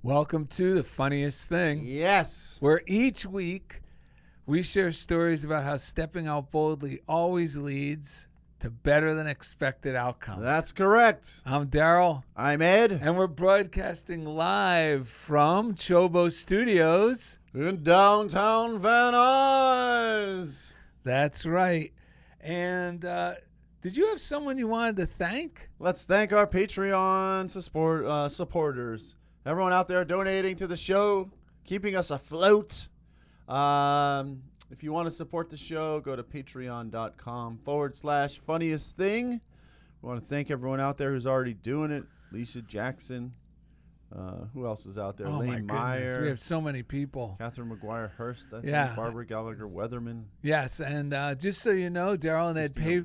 Welcome to The Funniest Thing. Yes. Where each week we share stories about how stepping out boldly always leads to better than expected outcomes. That's correct. I'm Darrell. I'm Ed. And we're broadcasting live from CHOBO Studios In downtown Van Nuys. That's right. And did you have someone you wanted to thank? Let's thank our Patreon supporters. Everyone out there donating to the show, keeping us afloat. If you want to support the show, go to patreon.com/funniest thing. We want to thank everyone out there who's already doing it. Lisa Jackson. Who else is out there? Oh, Lane my goodness. Meyer. We have so many people. Catherine McGuire Hurst, I think. Yeah. Barbara Gallagher Weatherman. Yes, and just so you know, Darrell and Ed pay.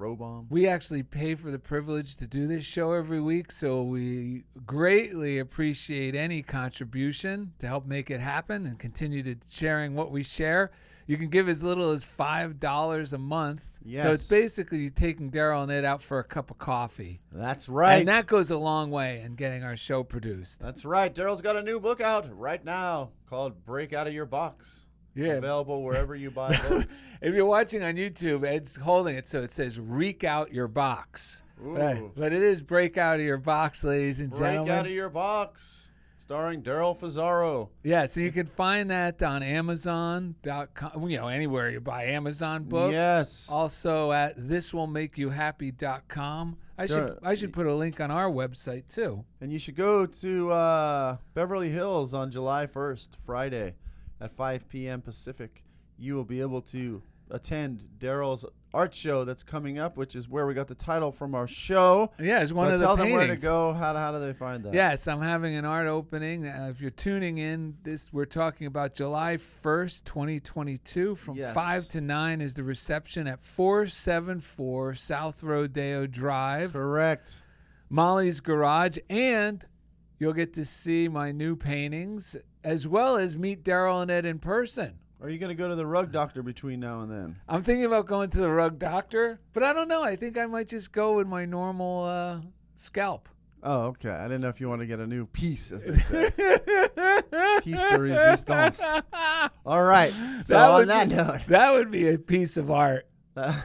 We actually pay for the privilege to do this show every week, so we greatly appreciate any contribution to help make it happen and continue to sharing what we share. You can give as little as $5 a month. Yes. So it's basically taking Darrell and Ed out for a cup of coffee. That's right. And that goes a long way in getting our show produced. That's right. Darrell's got a new book out right now called Break Out of Your Box. Yeah. Available wherever you buy books. If you're watching on YouTube, Ed's holding it so it says "Reek Out Your Box." Ooh. But it is "Break Out of Your Box," ladies and gentlemen. Break Out of Your Box. Starring Darrell Fazaro. Yeah, so you can find that on Amazon.com, anywhere you buy Amazon books. Yes. Also at thiswillmakeYouHappy.com. I should put a link on our website, too. And you should go to Beverly Hills on July 1st, Friday, at 5 p.m. Pacific. You will be able to attend Darrell's art show that's coming up, which is where we got the title from our show. Yeah, it's one of the tell paintings. them where to go. How do they find that? Yes, I'm having an art opening. If you're tuning in, we're talking about July 1st, 2022. From 5 to 9 is the reception at 474 South Rodeo Drive. Correct. Molly's Garage. And you'll get to see my new paintings as well as meet Darrell and Ed in person. Are you going to go to the rug doctor between now and then? I'm thinking about going to the rug doctor, but I don't know. I think I might just go with my normal scalp. Oh, okay. I didn't know if you want to get a new piece, as they say. Piece de resistance. All right. So on that note. That would be a piece of art. La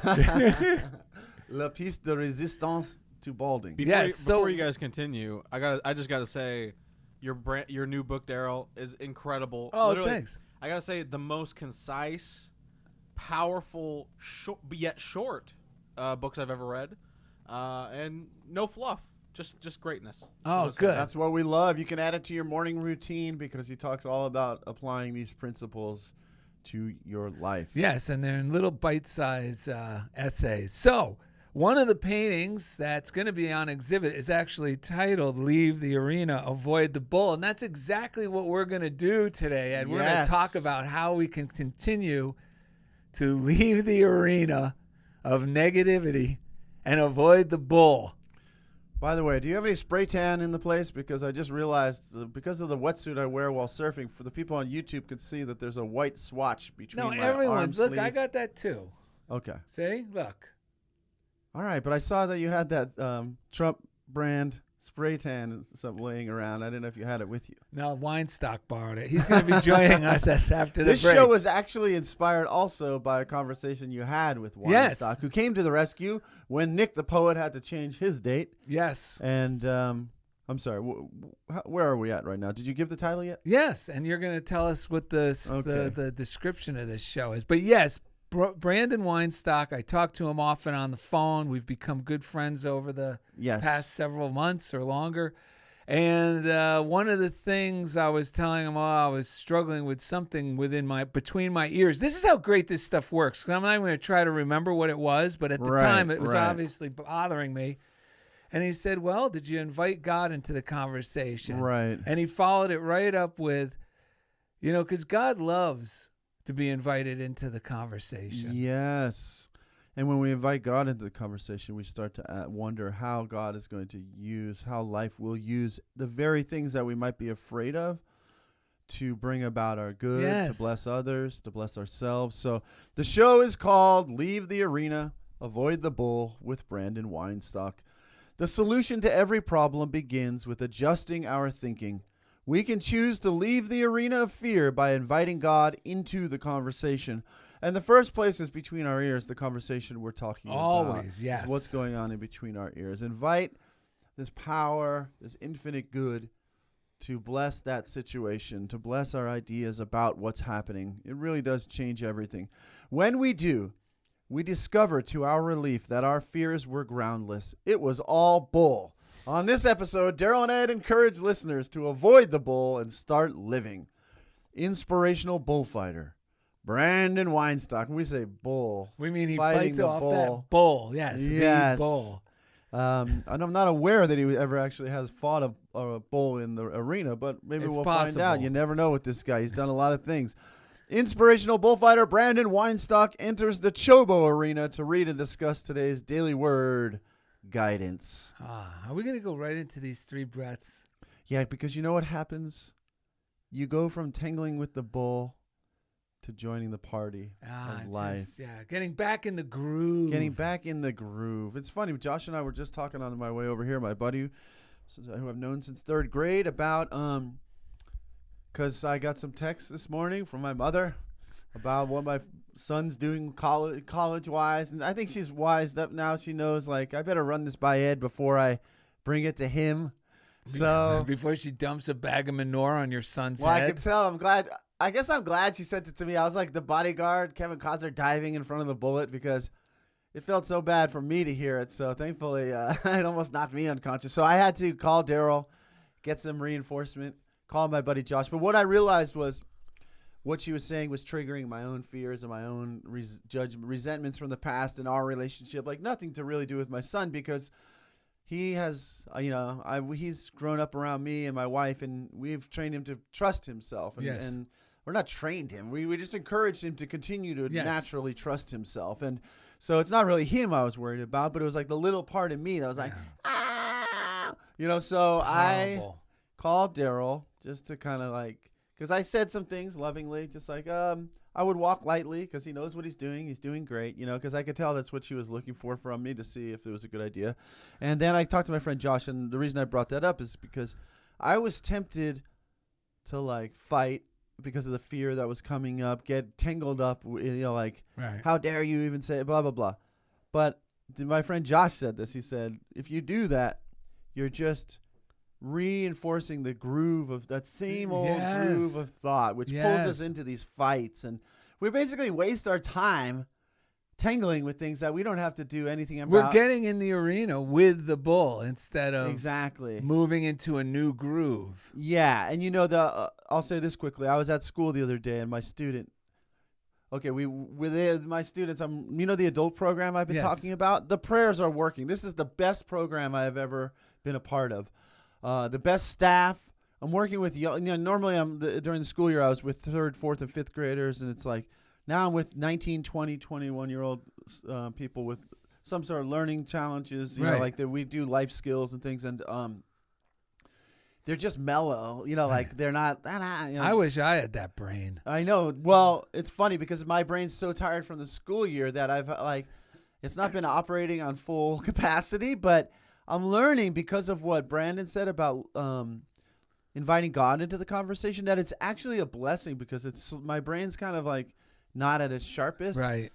piece de resistance to balding. Before you guys continue, I just got to say, your new book, Darrell, is incredible. Oh, Literally, thanks. I gotta say, the most concise, powerful, yet short books I've ever read, and no fluff, just greatness. Oh, good. That's what we love. You can add it to your morning routine because he talks all about applying these principles to your life. Yes, and they're in little bite-sized essays. So one of the paintings that's going to be on exhibit is actually titled "Leave the Arena, Avoid the Bull." And that's exactly what we're going to do today. And we're going to talk about how we can continue to leave the arena of negativity and avoid the bull. By the way, do you have any spray tan in the place? Because I just realized, because of the wetsuit I wear while surfing, for the people on YouTube could see that there's a white swatch between my arm sleeve. Look, I got that too. Okay. See? Look. All right, but I saw that you had that Trump brand spray tan and something laying around. I didn't know if you had it with you. No, Weinstock borrowed it. He's going to be joining us after the This break. show was actually inspired also by a conversation you had with Weinstock, who came to the rescue when Nick the Poet had to change his date. Yes. And I'm sorry, where are we at right now? Did you give the title yet? Yes, and you're going to tell us what the description of this show is. But yes, Brandon Weinstock, I talk to him often on the phone. We've become good friends over the past several months or longer. And one of the things I was telling him, I was struggling with something between my ears. This is how great this stuff works. I'm not even going to try to remember what it was, but at the time it was obviously bothering me. And he said, well, did you invite God into the conversation? Right. And he followed it right up with, because God loves to be invited into the conversation. Yes. And when we invite God into the conversation, we start to wonder how God is going to how life will use the very things that we might be afraid of to bring about our good, to bless others, to bless ourselves. So the show is called Leave the Arena, Avoid the Bull with Brandon Weinstock. The solution to every problem begins with adjusting our thinking. We can choose to leave the arena of fear by inviting God into the conversation. And the first place is between our ears, the conversation we're talking about. Always, yes. Is what's going on in between our ears. Invite this power, this infinite good, to bless that situation, to bless our ideas about what's happening. It really does change everything. When we do, we discover to our relief that our fears were groundless. It was all bull. On this episode, Darrell and Ed encourage listeners to avoid the bull and start living. Inspirational bullfighter Brandon Weinstock. When we say bull, we mean he fights off that bull. Yes. Yes. Bull. And I'm not aware that he ever actually has fought a bull in the arena, but maybe we'll find out. You never know with this guy. He's done a lot of things. Inspirational bullfighter Brandon Weinstock enters the CHOBO arena to read and discuss today's daily word guidance. Are we going to go right into these 3 breaths? Yeah, because you know what happens? You go from tangling with the bull to joining the party of life. Getting back in the groove. It's funny, Josh and I were just talking on my way over here, my buddy who I've known since 3rd grade, about because I got some texts this morning from my mother about what my son's doing college-wise, and I think she's wised up now. She knows, like, I better run this by Ed before I bring it to him. So before she dumps a bag of manure on your son's head. I can tell. I'm glad. I guess I'm glad she sent it to me. I was like the bodyguard, Kevin Costner diving in front of the bullet, because it felt so bad for me to hear it. So thankfully, it almost knocked me unconscious. So I had to call Darrell, get some reinforcement, call my buddy Josh. But what I realized was what she was saying was triggering my own fears and my own resentments from the past in our relationship. Like, nothing to really do with my son, because he has, he's grown up around me and my wife, and we've trained him to trust himself. And we're not trained him. We just encouraged him to continue to naturally trust himself. And so it's not really him I was worried about, but it was like the little part of me that was like, so I called Darrell just to kind of like, because I said some things lovingly, just like, I would walk lightly because he knows what he's doing. He's doing great, because I could tell that's what she was looking for from me, to see if it was a good idea. And then I talked to my friend Josh, and the reason I brought that up is because I was tempted to like fight because of the fear that was coming up, get tangled up, how dare you even say it, blah, blah, blah. But my friend Josh said this. He said, if you do that, you're just reinforcing the groove of that same old groove of thought, which pulls us into these fights. And we basically waste our time tangling with things that we don't have to do anything about. We're getting in the arena with the bull instead of moving into a new groove. Yeah. And I'll say this quickly. I was at school the other day, and my student, my students, the adult program I've been talking about, the prayers are working. This is the best program I have ever been a part of. The best staff. I'm working with normally during the school year I was with 3rd, 4th, and 5th graders, and it's like now I'm with 19, 20, 21-year-old people with some sort of learning challenges, we do life skills and things, and they're just mellow, like they're not. I wish I had that brain. I know. Well, it's funny because my brain's so tired from the school year that I've it's not been operating on full capacity, but I'm learning because of what Brandon said about inviting God into the conversation, that it's actually a blessing, because my brain's kind of like not at its sharpest. Right.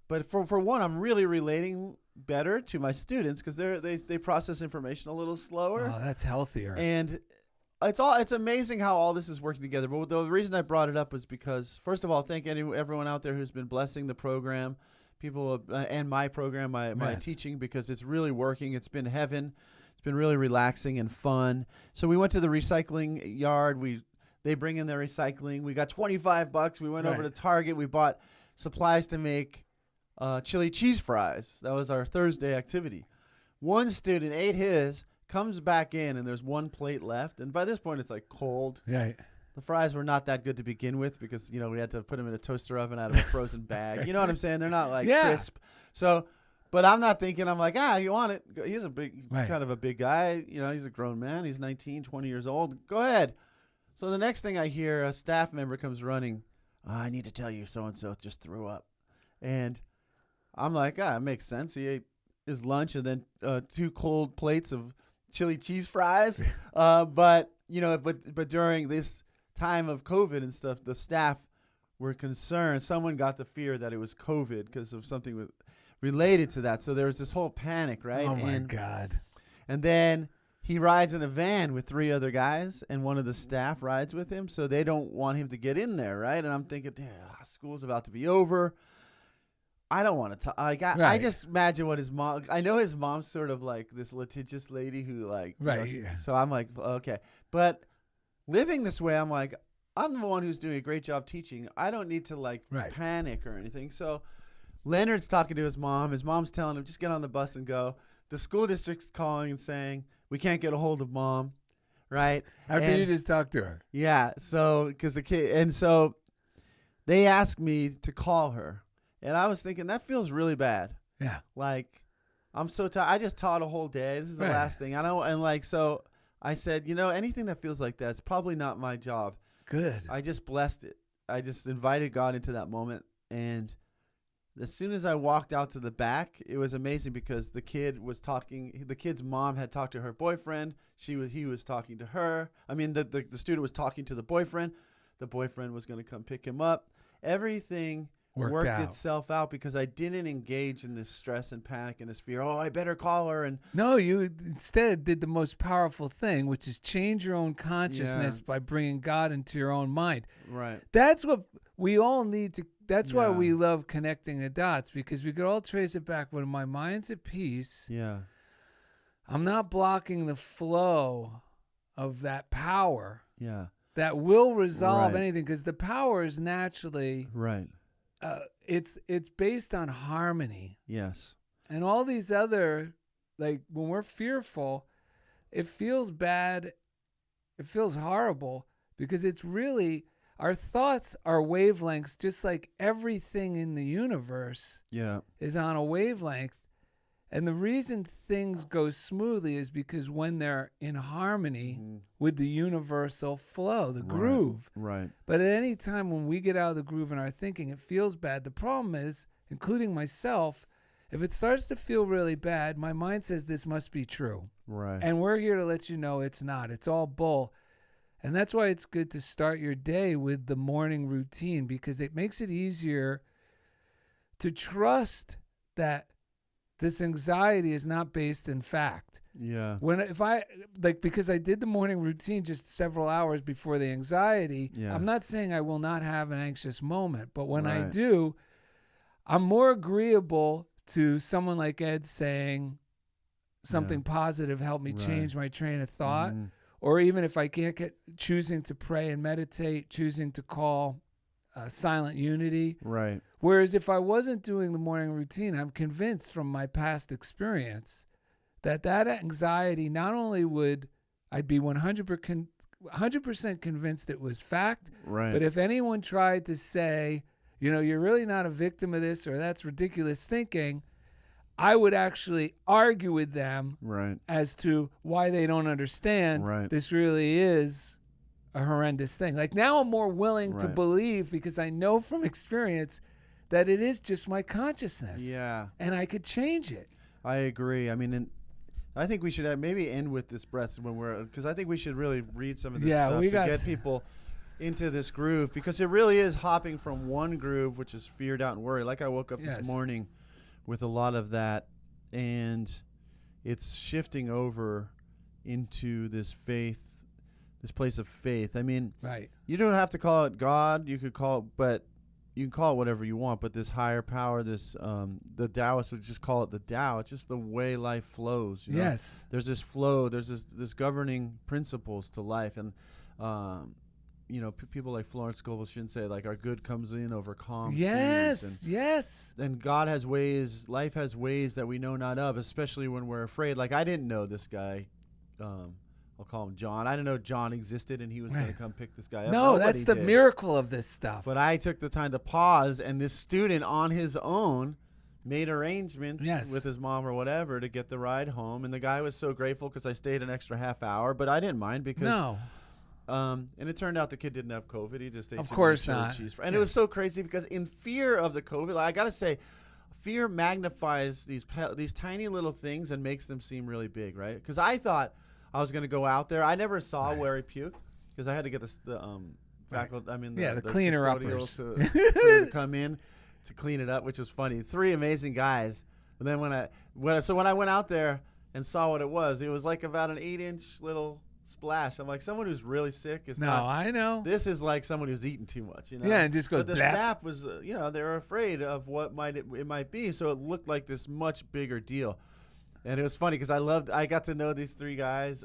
But for one, I'm really relating better to my students because they process information a little slower. Oh, that's healthier. And it's amazing how all this is working together. But the reason I brought it up was because, first of all, thank everyone out there who's been blessing the program, people and my program, my teaching, because it's really working. It's been heaven. It's been really relaxing and fun. So we went to the recycling yard. They bring in their recycling. We got $25. We went over to Target. We bought supplies to make chili cheese fries. That was our Thursday activity. One student ate his, comes back in, and there's one plate left. And by this point, it's like cold. Yeah. The fries were not that good to begin with because, we had to put them in a toaster oven out of a frozen bag. You know what I'm saying? They're not like crisp. So, but I'm not thinking, I'm like, you want it? He's a big, kind of a big guy. He's a grown man. He's 19, 20 years old. Go ahead. So the next thing I hear, a staff member comes running. I need to tell you, so-and-so just threw up. And I'm like, it makes sense. He ate his lunch and then 2 cold plates of chili cheese fries. But during this time of COVID and stuff, the staff were concerned. Someone got the fear that it was COVID because of something related to that. So there was this whole panic, right? Oh my God. And then he rides in a van with 3 other guys, and one of the staff rides with him, so they don't want him to get in there, right? And I'm thinking, school's about to be over. I don't want to talk. I just imagine what his mom. I know his mom's sort of like this litigious lady who So I'm like, okay, but living this way, I'm like, I'm the one who's doing a great job teaching. I don't need to panic or anything. So Leonard's talking to his mom. His mom's telling him, just get on the bus and go. The school district's calling and saying, we can't get a hold of mom, right? After you just talked to her. Yeah. So, because the kid, and so they asked me to call her. And I was thinking, that feels really bad. Yeah. Like, I'm so tired. I just taught a whole day. This is the last thing. So I said, anything that feels like that, it's probably not my job. Good. I just blessed it. I just invited God into that moment. And as soon as I walked out to the back, it was amazing because the kid was talking. The kid's mom had talked to her boyfriend. He was talking to her. I mean, the student was talking to the boyfriend. The boyfriend was going to come pick him up. Everything worked itself out because I didn't engage in this stress and panic and this fear. Oh, I better call her. And no, you instead did the most powerful thing, which is change your own consciousness by bringing God into your own mind. Right. That's what we all need to. That's why we love connecting the dots, because we could all trace it back. When my mind's at peace, I'm not blocking the flow of that power. Yeah. That will resolve anything, because the power is naturally right. It's based on harmony. Yes. And all these other, like when we're fearful, it feels bad. It feels horrible because it's really, our thoughts are wavelengths, just like everything in the universe is on a wavelength. And the reason things go smoothly is because when they're in harmony with the universal flow, the groove. Right. But at any time when we get out of the groove in our thinking, it feels bad. The problem is, including myself, if it starts to feel really bad, my mind says this must be true. Right. And we're here to let you know it's not. It's all bull. And that's why it's good to start your day with the morning routine, because it makes it easier to trust that this anxiety is not based in fact. Yeah. Because I did the morning routine just several hours before the anxiety, I'm not saying I will not have an anxious moment, but when I do, I'm more agreeable to someone like Ed saying something positive, help me change my train of thought, or even if I can't choosing to pray and meditate, choosing to call silent unity. Right. Whereas if I wasn't doing the morning routine, I'm convinced from my past experience that anxiety, not only would I be 100% convinced it was fact, but if anyone tried to say, you're really not a victim of this, or that's ridiculous thinking, I would actually argue with them as to why they don't understand this really is a horrendous thing. Like now I'm more willing to believe, because I know from experience that it is just my consciousness. Yeah. And I could change it. I agree. I mean, I think we should maybe end with this breath because I think we should really read some of this stuff to get people into this groove, because it really is hopping from one groove, which is fear, doubt, and worry. Like I woke up this morning with a lot of that, and it's shifting over into this faith, this place of faith. I mean, you don't have to call it God. You could call it, but you can call it whatever you want. But this higher power, the Taoists would just call it the Tao. It's just the way life flows. Yes. There's this flow. There's this governing principles to life, and people like Florence Scovel shouldn't say like our good comes in over calm seas. Yes. And God has ways. Life has ways that we know not of, especially when we're afraid. Like I didn't know this guy. I'll call him John. I didn't know John existed and he was going to come pick this guy up. No, that's the miracle of this stuff. But I took the time to pause, and this student on his own made arrangements with his mom or whatever to get the ride home. And the guy was so grateful because I stayed an extra half hour, but I didn't mind because and it turned out the kid didn't have COVID. He just ate of course not. Cheese. And it was so crazy because in fear of the COVID, I got to say, fear magnifies these tiny little things and makes them seem really big, right? Because I thought I was going to go out there. I never saw where he puked because I had to get the faculty. I mean, the cleaner uppers to come in to clean it up, which was funny. 3 amazing guys. And then when I went out there and saw what it was like about an 8-inch little splash. I'm like, someone who's really sick is not. I know. This is like someone who's eaten too much, you know. Yeah, and just goes. But the staff was, they were afraid of what it might be, so it looked like this much bigger deal. And it was funny because I got to know these 3 guys,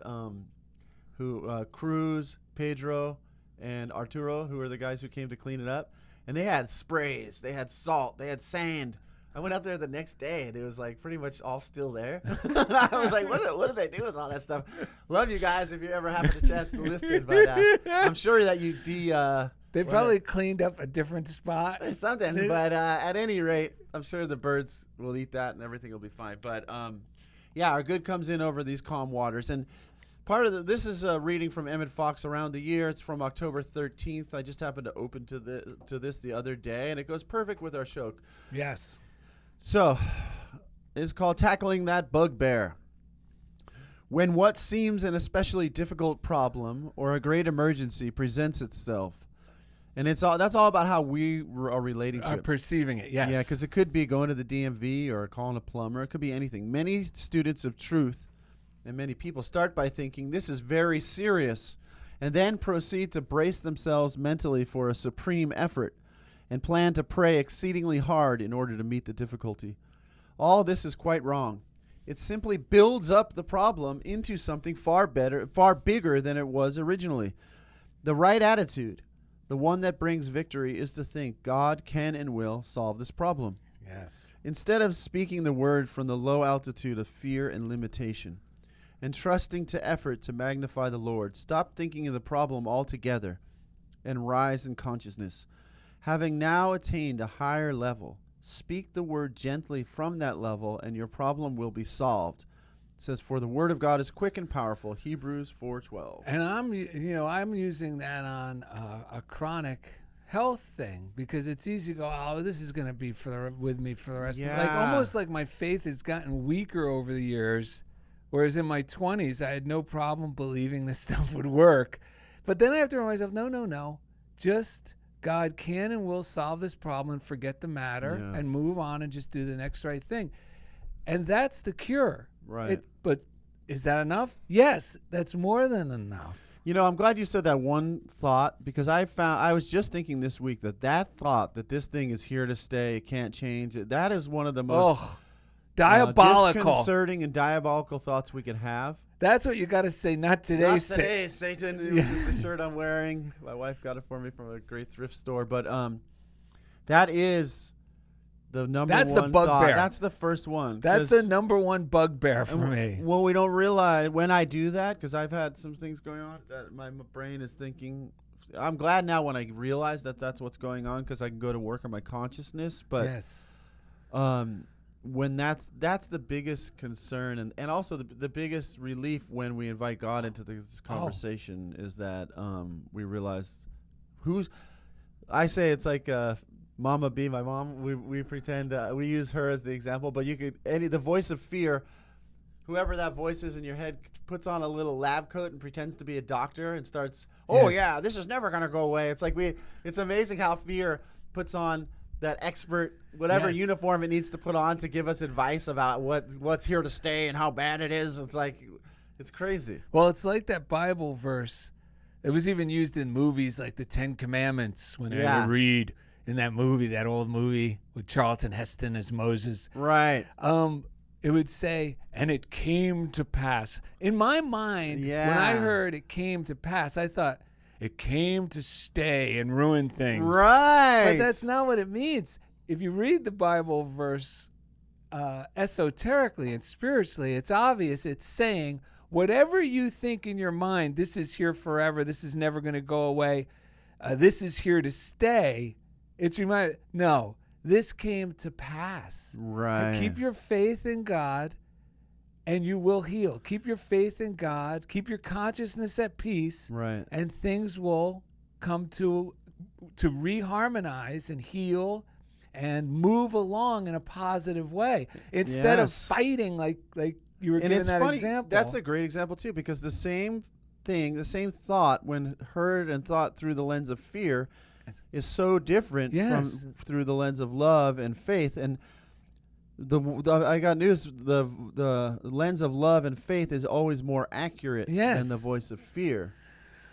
who Cruz, Pedro, and Arturo, who are the guys who came to clean it up, and they had sprays, they had salt, they had sand. I went out there the next day, and it was like pretty much all still there. I was like, what do they do with all that stuff? Love you guys if you ever have a chance to listen, but I'm sure that you they probably cleaned up a different spot. Something, but at any rate, I'm sure the birds will eat that and everything will be fine. But our good comes in over these calm waters. And part of this is a reading from Emmett Fox Around the Year. It's from October 13th. I just happened to open to this the other day, and it goes perfect with our show. Yes. So, it's called Tackling That Bugbear. When what seems an especially difficult problem or a great emergency presents itself, and that's all about how we are relating to it. Perceiving it, yes. Yeah, because it could be going to the DMV or calling a plumber. It could be anything. Many students of truth and many people start by thinking this is very serious and then proceed to brace themselves mentally for a supreme effort and plan to pray exceedingly hard in order to meet the difficulty. All this is quite wrong. It simply builds up the problem into something far bigger than it was originally. The right attitude, the one that brings victory, is to think God can and will solve this problem. Yes. Instead of speaking the word from the low altitude of fear and limitation, and trusting to effort to magnify the Lord, stop thinking of the problem altogether and rise in consciousness. Having now attained a higher level, speak the word gently from that level, and your problem will be solved. It says, "For the word of God is quick and powerful." Hebrews 4:12. And I'm using that on a chronic health thing because it's easy to go, oh, this is going to be with me for the rest of life. Like almost like my faith has gotten weaker over the years, whereas in my 20s I had no problem believing this stuff would work. But then I have to remind myself, no, just God can and will solve this problem and forget the matter and move on and just do the next right thing. And that's the cure. Right. But is that enough? Yes, that's more than enough. You know, I'm glad you said that one thought because I was just thinking this week that thought that this thing is here to stay, it can't change, that is one of the most diabolical, disconcerting and diabolical thoughts we could have. That's what you got to say. Not today, Satan. It was just the shirt I'm wearing. My wife got it for me from a great thrift store. But that is the number one. That's the bugbear. That's the first one. That's the number one bugbear for me. Well, we don't realize when I do that because I've had some things going on that my brain is thinking. I'm glad now when I realize that that's what's going on because I can go to work on my consciousness. But yes. When that's the biggest concern and also the biggest relief when we invite God into this conversation is that we realize I say it's like Mama B, my mom. We pretend we use her as the example, but you could the voice of fear, whoever that voice is in your head, puts on a little lab coat and pretends to be a doctor and starts. This is never gonna go away. It's like it's amazing how fear puts on that expert, whatever uniform it needs to put on to give us advice about what's here to stay and how bad it is. It's like, it's crazy. Well, it's like that Bible verse. It was even used in movies like the 10 Commandments when I read in that movie, that old movie with Charlton Heston as Moses. Right. It would say, and it came to pass. In my mind, when I heard it came to pass, I thought, it came to stay and ruin things. Right. But that's not what it means. If you read the Bible verse esoterically and spiritually, it's obvious. It's saying, whatever you think in your mind, this is here forever, this is never going to go away, this is here to stay, it's reminded, no, this came to pass. Right. And keep your faith in God and you will heal. Keep your faith in God. Keep your consciousness at peace. Right. And things will come to reharmonize and heal and move along in a positive way instead of fighting like you were giving that example. That's a great example too, because the same thing, the same thought when heard and thought through the lens of fear is so different from through the lens of love and faith. And I got news, the lens of love and faith is always more accurate than the voice of fear.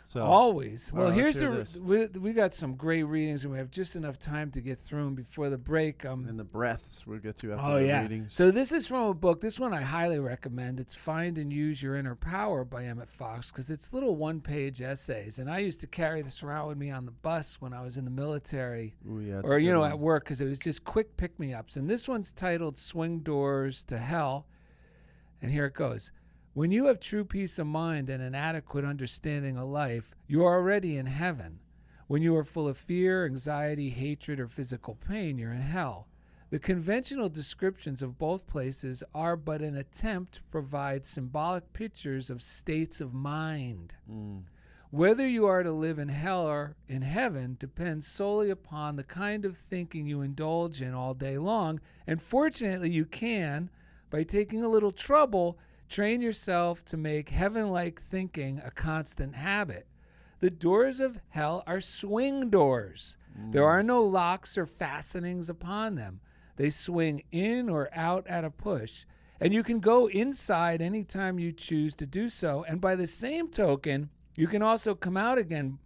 So, always. Well, here's we got some great readings, and we have just enough time to get through them before the break. And the breaths we'll get to after the readings. So this is from a book. This one I highly recommend. It's Find and Use Your Inner Power by Emmett Fox, because it's little one-page essays. And I used to carry this around with me on the bus when I was in the military, or at work, because it was just quick pick-me-ups. And this one's titled Swing Doors to Hell. And here it goes. When you have true peace of mind and an adequate understanding of life, you are already in heaven. When you are full of fear, anxiety, hatred, or physical pain, you're in hell. The conventional descriptions of both places are but an attempt to provide symbolic pictures of states of mind. Whether you are to live in hell or in heaven depends solely upon the kind of thinking you indulge in all day long, and fortunately you can, by taking a little trouble, train yourself to make heaven-like thinking a constant habit. The doors of hell are swing doors. There are no locks or fastenings upon them. They swing in or out at a push, and you can go inside anytime you choose to do so. And by the same token, you can also come out again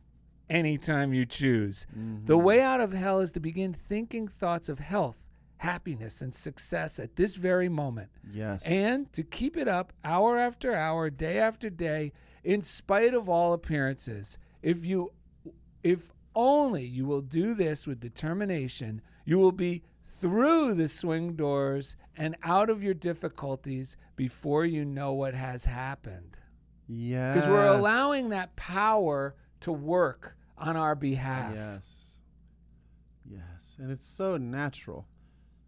anytime you choose. The way out of hell is to begin thinking thoughts of health, happiness, and success at this very moment. Yes. And to keep it up hour after hour, day after day, in spite of all appearances. If only you will do this with determination, you will be through the swing doors and out of your difficulties before you know what has happened. Yes. Because we're allowing that power to work on our behalf. Yes. Yes. And it's so natural.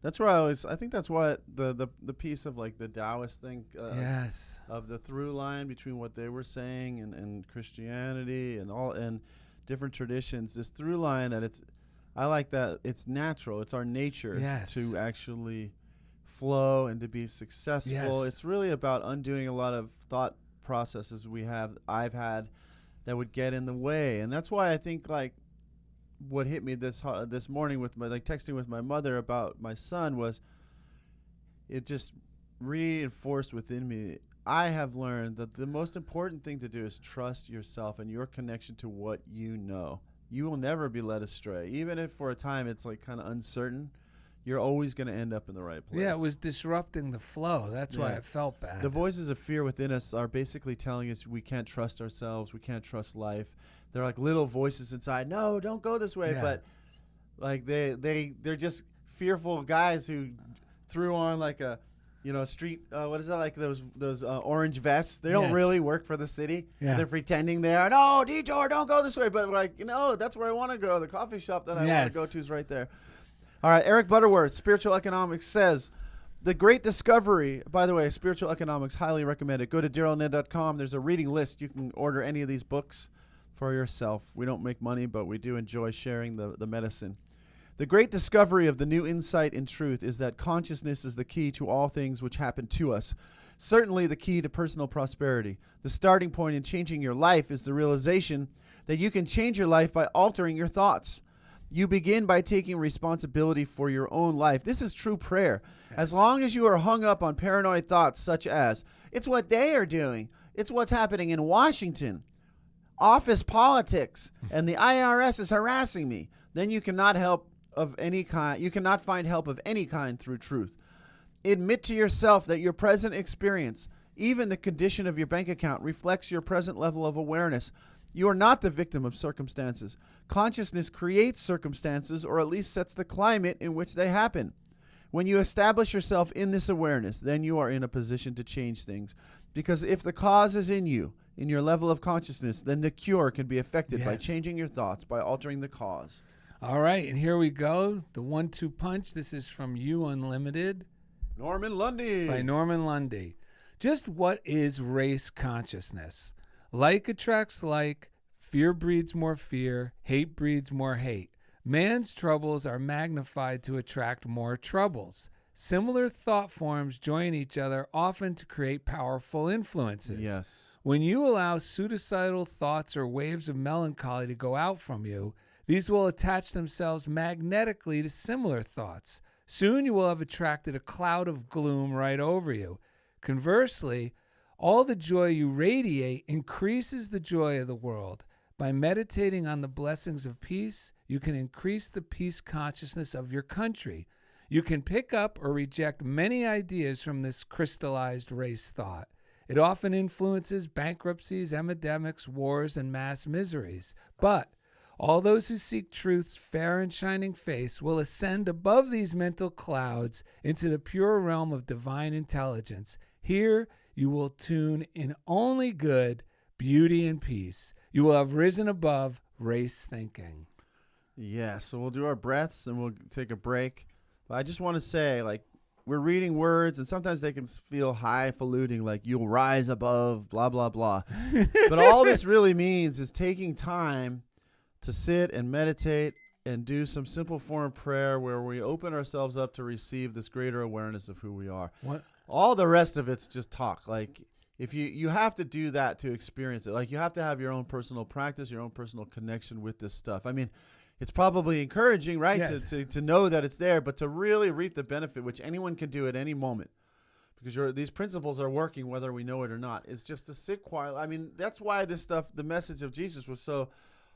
That's where I think that's what the piece of like the Taoist thing of the through line between what they were saying and Christianity and different traditions, this through line that I like that it's natural. It's our nature to actually flow and to be successful. Yes. It's really about undoing a lot of thought processes I've had that would get in the way. And that's why I think like what hit me this morning with my texting with my mother about my son was it just reinforced within me. I have learned that the most important thing to do is trust yourself and your connection to what you know. You will never be led astray. Even if for a time it's like kind of uncertain, you're always going to end up in the right place. Yeah, it was disrupting the flow. That's why it felt bad. The voices of fear within us are basically telling us we can't trust ourselves, we can't trust life. They're like little voices inside. No, don't go this way. Yeah. But like they're just fearful guys who threw on like a street. What is that, like those orange vests? They don't really work for the city. Yeah. They're pretending they are. No, detour, don't go this way. But like that's where I want to go. The coffee shop that I want to go to is right there. All right, Eric Butterworth, Spiritual Economics says, the great discovery, by the way, Spiritual Economics, highly recommended. Go to DarrellandEd.com. There's a reading list. You can order any of these books for yourself. We don't make money, but we do enjoy sharing the medicine. The great discovery of the new insight in truth is that consciousness is the key to all things which happen to us. Certainly the key to personal prosperity. The starting point in changing your life is the realization that you can change your life by altering your thoughts. You begin by taking responsibility for your own life. This is true prayer. Yes. As long as you are hung up on paranoid thoughts such as, it's what they are doing, it's what's happening in Washington, office politics, and the IRS is harassing me, then you cannot help of any kind. You cannot find help of any kind through truth. Admit to yourself that your present experience, even the condition of your bank account, reflects your present level of awareness. You are not the victim of circumstances. Consciousness creates circumstances, or at least sets the climate in which they happen. When you establish yourself in this awareness, then you are in a position to change things. Because if the cause is in you, in your level of consciousness, then the cure can be effected by changing your thoughts, by altering the cause. All right, and here we go. The 1-2 punch. This is from You Unlimited. Norman Lundy. By Norman Lundy. Just what is race consciousness? Like attracts like, fear breeds more fear, hate breeds more hate. Man's troubles are magnified to attract more troubles. Similar thought forms join each other, often to create powerful influences. Yes. When you allow suicidal thoughts or waves of melancholy to go out from you, these will attach themselves magnetically to similar thoughts. Soon you will have attracted a cloud of gloom right over you. Conversely, all the joy you radiate increases the joy of the world. By meditating on the blessings of peace, you can increase the peace consciousness of your country. You can pick up or reject many ideas from this crystallized race thought. It often influences bankruptcies, epidemics, wars, and mass miseries. But all those who seek truth's fair and shining face will ascend above these mental clouds into the pure realm of divine intelligence. Here you will tune in only good, beauty, and peace. You will have risen above race thinking. Yeah, so we'll do our breaths and we'll take a break. But I just want to say, like, we're reading words, and sometimes they can feel highfalutin, like you'll rise above, blah, blah, blah. But all this really means is taking time to sit and meditate and do some simple form of prayer where we open ourselves up to receive this greater awareness of who we are. What? All the rest of it's just talk. Like, if you have to do that to experience it. Like, you have to have your own personal practice, your own personal connection with this stuff. I mean, it's probably encouraging, right, yes. to know that it's there, but to really reap the benefit, which anyone can do at any moment, because these principles are working whether we know it or not, is just to sit quietly. I mean, that's why this stuff, the message of Jesus was so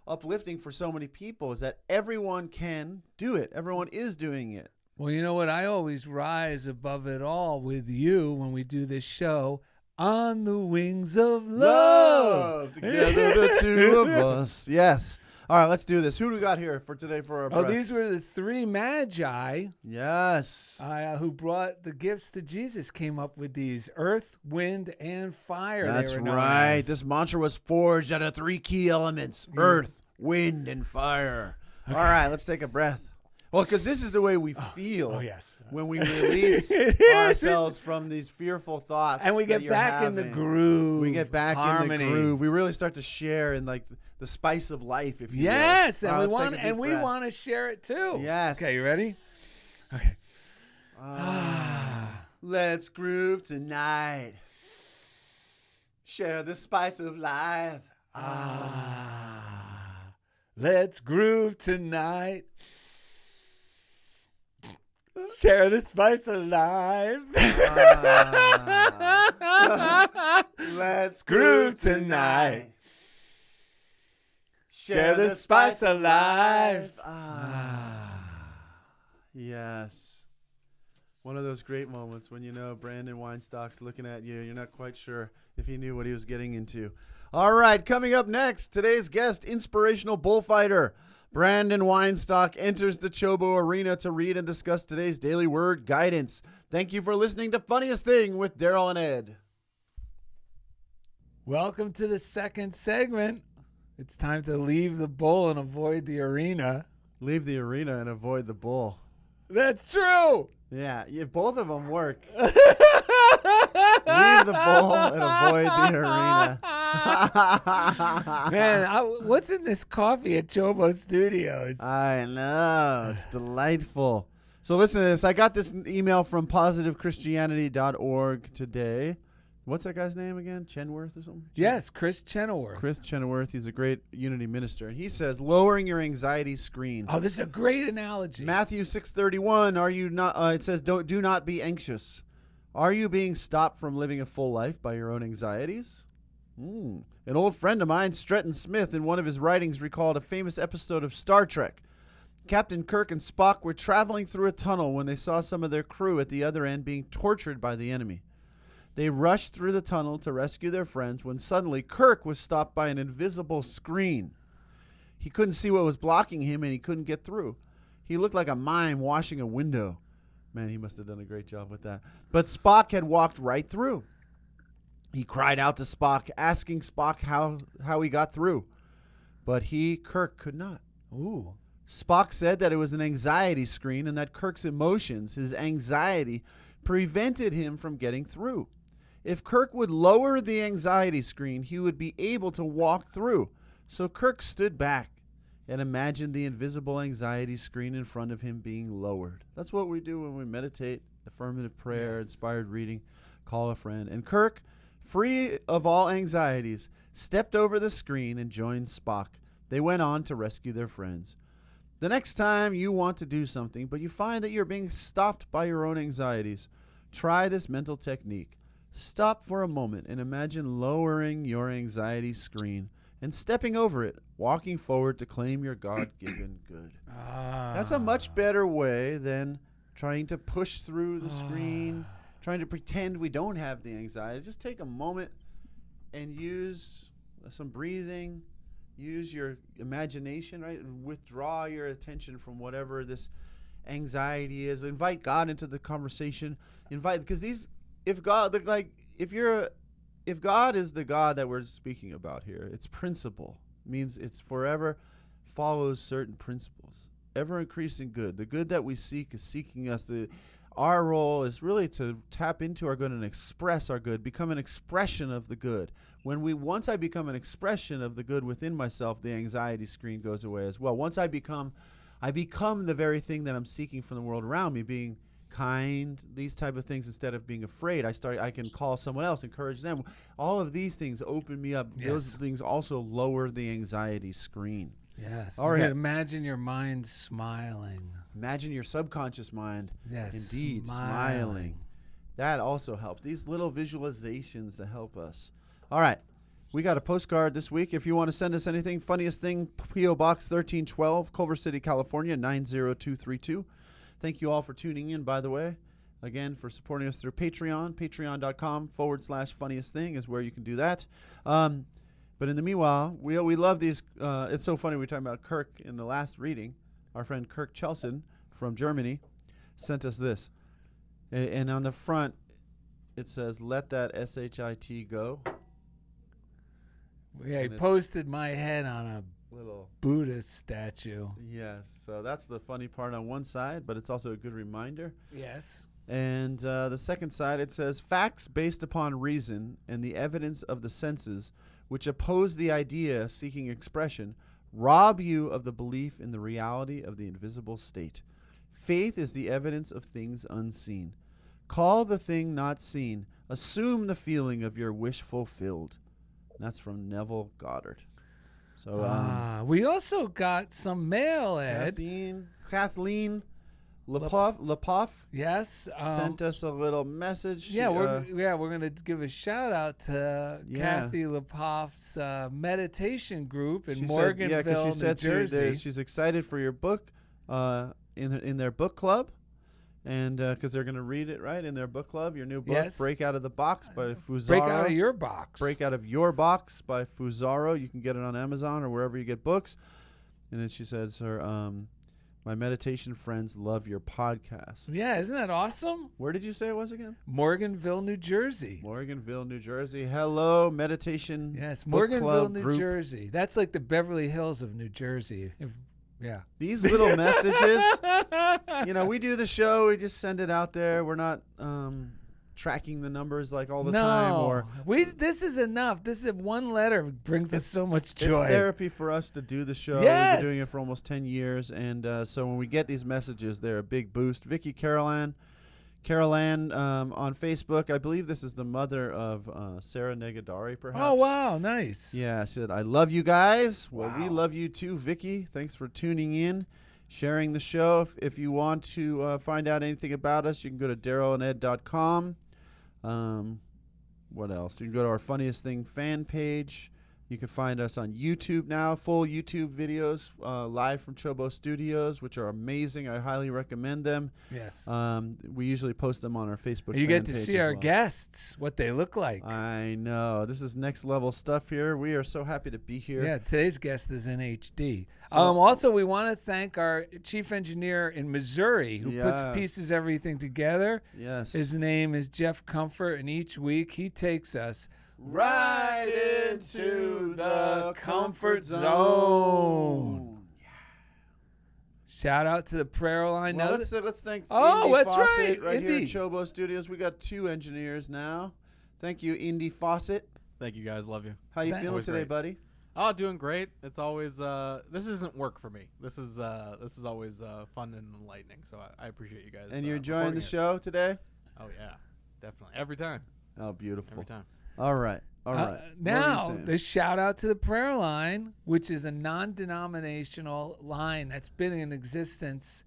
uplifting for so many people, is that everyone can do it. Everyone is doing it. Well, you know what? I always rise above it all with you when we do this show. On the wings of love. Together the two of us. Yes. All right, let's do this. Who do we got here for today for our breaths? These were the three magi. Yes. Who brought the gifts to Jesus, came up with these: earth, wind, and fire. That's right. This mantra was forged out of three key elements: earth, wind, and fire. Okay. All right, let's take a breath. Well, because this is the way we feel when we release ourselves from these fearful thoughts. And we get back in the groove. We get back harmony. in the groove. We really start to share in, like, the spice of life, if you will. Yes, and we want to share it too. Yes. Okay, you ready? Okay. Let's groove tonight. Share the spice of life. Let's groove tonight. Share the spice of life. Let's groove tonight. Share the spice of life. Yes. One of those great moments when you know Brandon Weinstock's looking at you. You're not quite sure if he knew what he was getting into. All right, coming up next, today's guest, inspirational bullfighter Brandon Weinstock enters the CHOBO arena to read and discuss today's daily word guidance. Thank you for listening to Funniest Thing with Darrell and Ed. Welcome to the second segment. It's time to leave the bull and avoid the arena. Leave the arena and avoid the bull. That's true. Yeah, both of them work. Leave the bull and avoid the arena. Man, what's in this coffee at CHOBO Studios? I know. It's delightful. So listen to this. I got this email from positivechristianity.org today. What's that guy's name again? Chenworth or something? Yes, Chris Chenoweth. Chris Chenoweth. He's a great Unity minister. And he says, lowering your anxiety screen. Oh, this is a great analogy. Matthew 6:31. Are you not? It says, do not be anxious. Are you being stopped from living a full life by your own anxieties? An old friend of mine, Stretton Smith, in one of his writings recalled a famous episode of Star Trek. Captain Kirk and Spock were traveling through a tunnel when they saw some of their crew at the other end being tortured by the enemy. They rushed through the tunnel to rescue their friends when suddenly Kirk was stopped by an invisible screen. He couldn't see what was blocking him and he couldn't get through. He looked like a mime washing a window. Man, he must have done a great job with that. But Spock had walked right through. He cried out to Spock, asking Spock how he got through. But Kirk, could not. Ooh. Spock said that it was an anxiety screen and that Kirk's emotions, his anxiety, prevented him from getting through. If Kirk would lower the anxiety screen, he would be able to walk through. So Kirk stood back and imagine the invisible anxiety screen in front of him being lowered. That's what we do when we meditate, affirmative prayer, inspired reading, call a friend. And Kirk, free of all anxieties, stepped over the screen and joined Spock. They went on to rescue their friends. The next time you want to do something, but you find that you're being stopped by your own anxieties, try this mental technique. Stop for a moment and imagine lowering your anxiety screen and stepping over it, walking forward to claim your God-given good. That's a much better way than trying to push through the screen, trying to pretend we don't have the anxiety. Just take a moment and use some breathing, use your imagination, right? Withdraw your attention from whatever this anxiety is. Invite God into the conversation. Because if God is the God that we're speaking about here, it's principle. Means it's forever follows certain principles. Ever increasing good. The good that we seek is seeking us. Our role is really to tap into our good and express our good, become an expression of the good. Once I become an expression of the good within myself, the anxiety screen goes away as well. Once I become the very thing that I'm seeking from the world around me, being kind, these type of things, instead of being afraid, I can call someone else, encourage them. All of these things open me up. Yes. Those things also lower the anxiety screen. Yes. All right. Imagine your mind smiling. Imagine your subconscious mind. Yes. Indeed, smiling. That also helps. These little visualizations that help us. All right. We got a postcard this week. If you want to send us anything, funniest thing, P.O. Box 1312, Culver City, California, 90232. Thank you all for tuning in, by the way. Again, for supporting us through Patreon. Patreon.com/funniest thing is where you can do that. But in the meanwhile, we love these. It's so funny. We were talking about Kirk in the last reading. Our friend Kirk Chelson from Germany sent us this. And on the front, it says, "Let that SHIT go." Yeah, he posted my head on a little Buddhist statue. Yes, so that's the funny part on one side, but it's also a good reminder. Yes. And the second side, it says, "Facts based upon reason and the evidence of the senses, which oppose the idea seeking expression, rob you of the belief in the reality of the invisible state. Faith is the evidence of things unseen. Call the thing not seen. Assume the feeling of your wish fulfilled." And that's from Neville Goddard. So we also got some mail, Ed. Kathleen Lepoff. Yes. Sent us a little message. Yeah, we're gonna give a shout out to Kathy Lepoff's meditation group in Morganville, New Jersey. She's excited for your book in their book club. And because they're going to read it, right, in their book club, your new book, Break Out of the Box by Fuzaro. Break Out of Your Box. Break Out of Your Box by Fuzaro. You can get it on Amazon or wherever you get books. And then she says, my meditation friends love your podcast. Yeah, isn't that awesome? Where did you say it was again? Morganville, New Jersey. Morganville, New Jersey. Hello, meditation. Yes, Morganville, New Jersey. That's like the Beverly Hills of New Jersey. Yeah. These little messages, we do the show. We just send it out there. We're not tracking the numbers like all the time. This is enough. This is one letter brings us so much joy. It's therapy for us to do the show. Yes. We've been doing it for almost 10 years. And so when we get these messages, they're a big boost. Vicky Carolan on Facebook. I believe this is the mother of Sarah Negadari, perhaps. Oh, wow. Nice. Yeah, said, "I love you guys." Well, wow. We love you too, Vicky. Thanks for tuning in, sharing the show. If you want to find out anything about us, you can go to darrellanded.com. What else? You can go to our Funniest Thing fan page. You can find us on YouTube now, full YouTube videos live from CHOBO Studios, which are amazing. I highly recommend them. Yes. We usually post them on our Facebook page. You get to page see our guests, what they look like. I know. This is next level stuff here. We are so happy to be here. Yeah, today's guest is in HD. Also, we want to thank our chief engineer in Missouri who puts pieces everything together. Yes. His name is Jeff Comfort, and each week he takes us right into the comfort zone. Shout out to the prayer line. Well, let's thank Indy Fawcett right here at CHOBO Studios. We got 2 engineers now. Thank you, Indy Fawcett. Thank you, guys. Love you. How you feeling today, buddy? Oh, doing great. It's always this isn't work for me. This is always fun and enlightening. So I appreciate you guys. And you're enjoying the show today? Oh yeah, definitely. Every time. Oh, beautiful. Every time. All right. Now, the shout out to the prayer line, which is a non-denominational line that's been in existence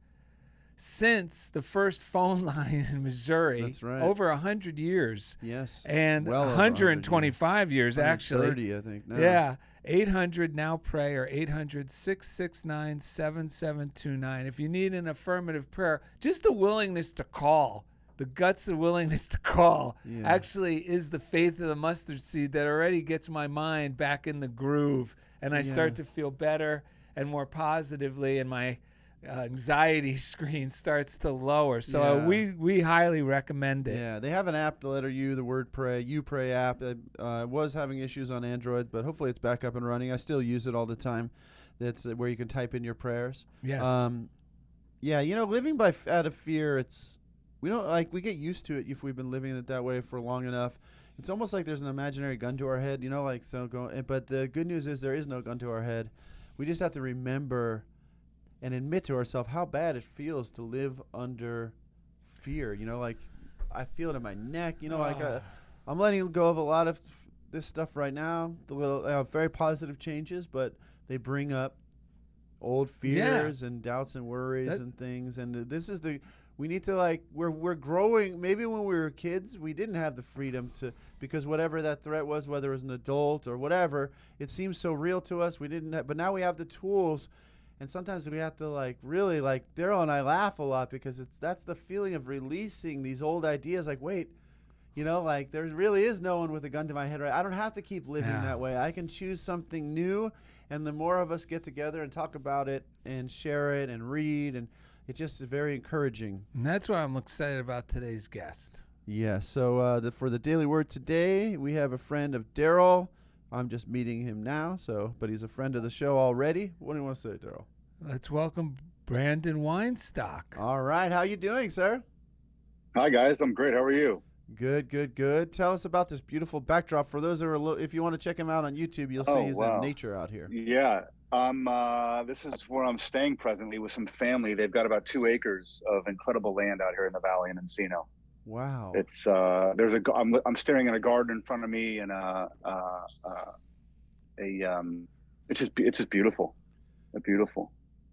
since the first phone line in Missouri. That's right. Over 100 years. Yes. And well 125 years, actually. 30, I think. Now. Yeah. 800 now pray or 800-669-7729. If you need an affirmative prayer, just the willingness to call, the guts and willingness to call actually is the faith of the mustard seed that already gets my mind back in the groove, and I start to feel better and more positively, and my anxiety screen starts to lower. So we highly recommend it. Yeah, they have an app, the letter U, the word pray, You Pray app. It was having issues on Android, but hopefully it's back up and running. I still use it all the time. That's where you can type in your prayers. Yes. Living out of fear, we get used to it if we've been living it that way for long enough. It's almost like there's an imaginary gun to our head, but the good news is there is no gun to our head. We just have to remember and admit to ourselves how bad it feels to live under fear. I feel it in my neck. I'm letting go of a lot of this stuff right now. The little very positive changes, but they bring up old fears and doubts and worries and things. And this is we need to we're growing. Maybe when we were kids, we didn't have the freedom to, because whatever that threat was, whether it was an adult or whatever, it seems so real to us. We didn't have, but now we have the tools. And sometimes we have to really Darrell and I laugh a lot because that's the feeling of releasing these old ideas. Wait, there really is no one with a gun to my head, right? I don't have to keep living that way. I can choose something new. And the more of us get together and talk about it and share it and read, and it's just very encouraging. And that's why I'm excited about today's guest. Yeah. So for the Daily Word today, we have a friend of Darrell. I'm just meeting him now, but he's a friend of the show already. What do you want to say, Darrell? Let's welcome Brandon Weinstock. All right. How you doing, sir? Hi, guys. I'm great. How are you? Good. Tell us about this beautiful backdrop. For those who are, if you want to check him out on YouTube, you'll see he's in nature out here. Yeah. This is where I'm staying presently with some family. They've got about 2 acres of incredible land out here in the valley in Encino. Wow. It's I'm staring at a garden in front of me, and it's just beautiful. Beautiful.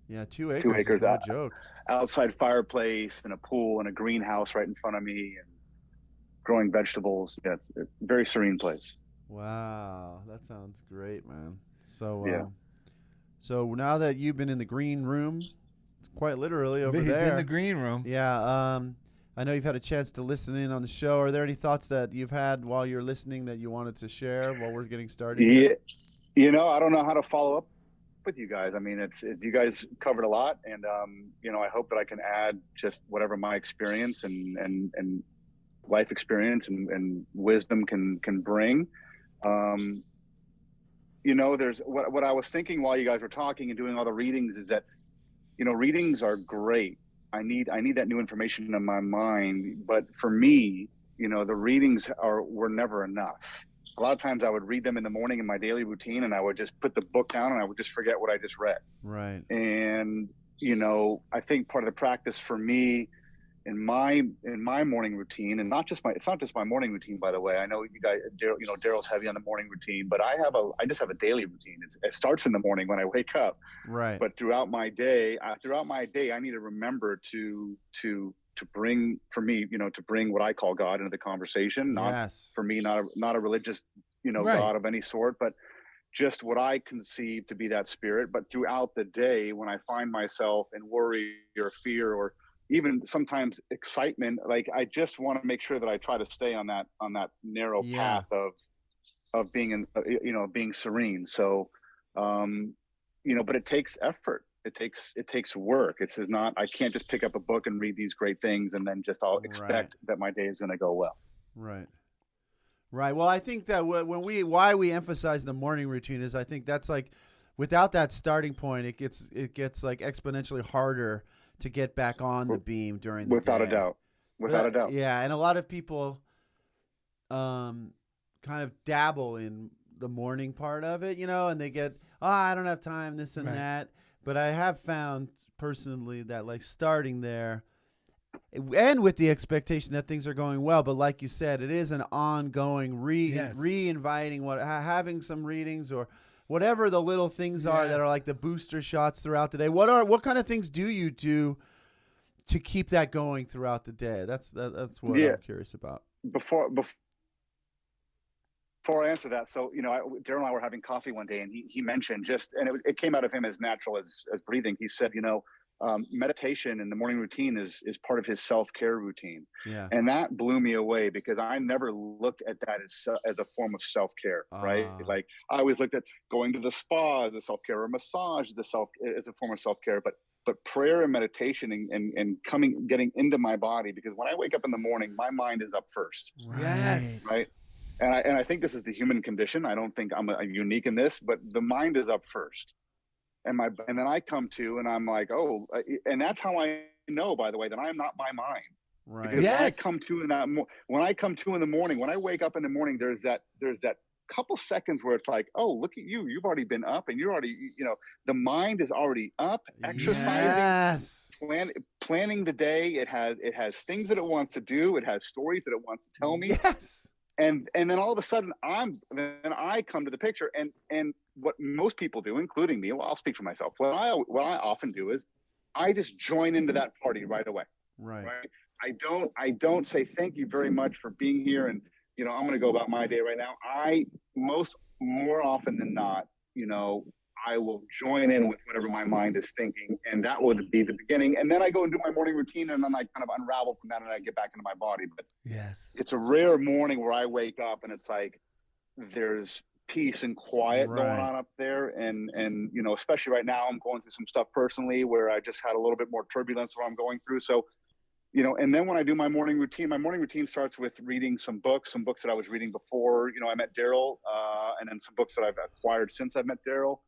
Yeah, 2 acres. 2 acres is no joke. Outside fireplace and a pool and a greenhouse right in front of me and growing vegetables. Yeah, it's a very serene place. Wow, that sounds great, man. So so now that you've been in the green room, quite literally over there. He's in the green room. Yeah. I know you've had a chance to listen in on the show. Are there any thoughts that you've had while you're listening that you wanted to share while we're getting started? Yeah, I don't know how to follow up with you guys. I mean, you guys covered a lot, and I hope that I can add just whatever my experience and life experience and wisdom can bring. There's what I was thinking while you guys were talking and doing all the readings is that, readings are great. I need that new information in my mind, but for me, the readings were never enough. A lot of times I would read them in the morning in my daily routine, and I would just put the book down and I would just forget what I just read. Right. And, I think part of the practice for me in my morning routine, and it's not just my morning routine, by the way. I know you guys, Darrell's heavy on the morning routine, but I just have a daily routine. It starts in the morning when I wake up. Right. But throughout my day, I need to remember to bring what I call God into the conversation. For me, not a religious, God of any sort, but just what I conceive to be that spirit. But throughout the day, when I find myself in worry or fear or even sometimes excitement, I just want to make sure that I try to stay on that narrow path of being being serene. So, but it takes effort. It takes work. I can't just pick up a book and read these great things and then I'll expect that my day is going to go well. Right. Well, I think that why we emphasize the morning routine is I think that's without that starting point, it gets exponentially harder to get back on the beam during the day. Without a doubt. Yeah, and a lot of people kind of dabble in the morning part of it, and they get, I don't have time, this and that. But I have found personally that like starting there and with the expectation that things are going well, but like you said, it is an ongoing re-inviting, having some readings or whatever the little things are that are like the booster shots throughout the day. What kind of things do you do to keep that going throughout the day? That's what I'm curious about. Before I answer that, so Darrell and I were having coffee one day, and he mentioned and it came out of him as natural as breathing. He said, meditation in the morning routine is part of his self-care routine. Yeah. And that blew me away because I never looked at that as a form of self-care, right? Like I always looked at going to the spa as a self-care or massage as a form of self-care, but prayer and meditation and getting into my body, because when I wake up in the morning, my mind is up first. Yes. Right. And I think this is the human condition. I don't think I'm unique in this, but the mind is up first. And then I come to, and I'm like, and that's how I know, by the way, that I am not my mind. Right. Because when I come to in the morning, when I wake up in the morning, there's that couple seconds where it's like, look at you. You've already been up, and you're already, the mind is already up, exercising, planning the day. It has things that it wants to do. It has stories that it wants to tell me. Yes. And then all of a sudden I come to the picture, and what most people do, including me, well, I'll speak for myself. What I often do is I just join into that party right away. Right. I don't say thank you very much for being here, and I'm going to go about my day right now. More often than not, I will join in with whatever my mind is thinking, and that would be the beginning. And then I go and do my morning routine, and then I kind of unravel from that, and I get back into my body. But it's a rare morning where I wake up and it's like there's peace and quiet going on up there, and especially right now, I'm going through some stuff personally where I just had a little bit more turbulence where I'm going through. So, and then when I do my morning routine starts with reading some books that I was reading before, I met Darrell, and then some books that I've acquired since I met Darrell.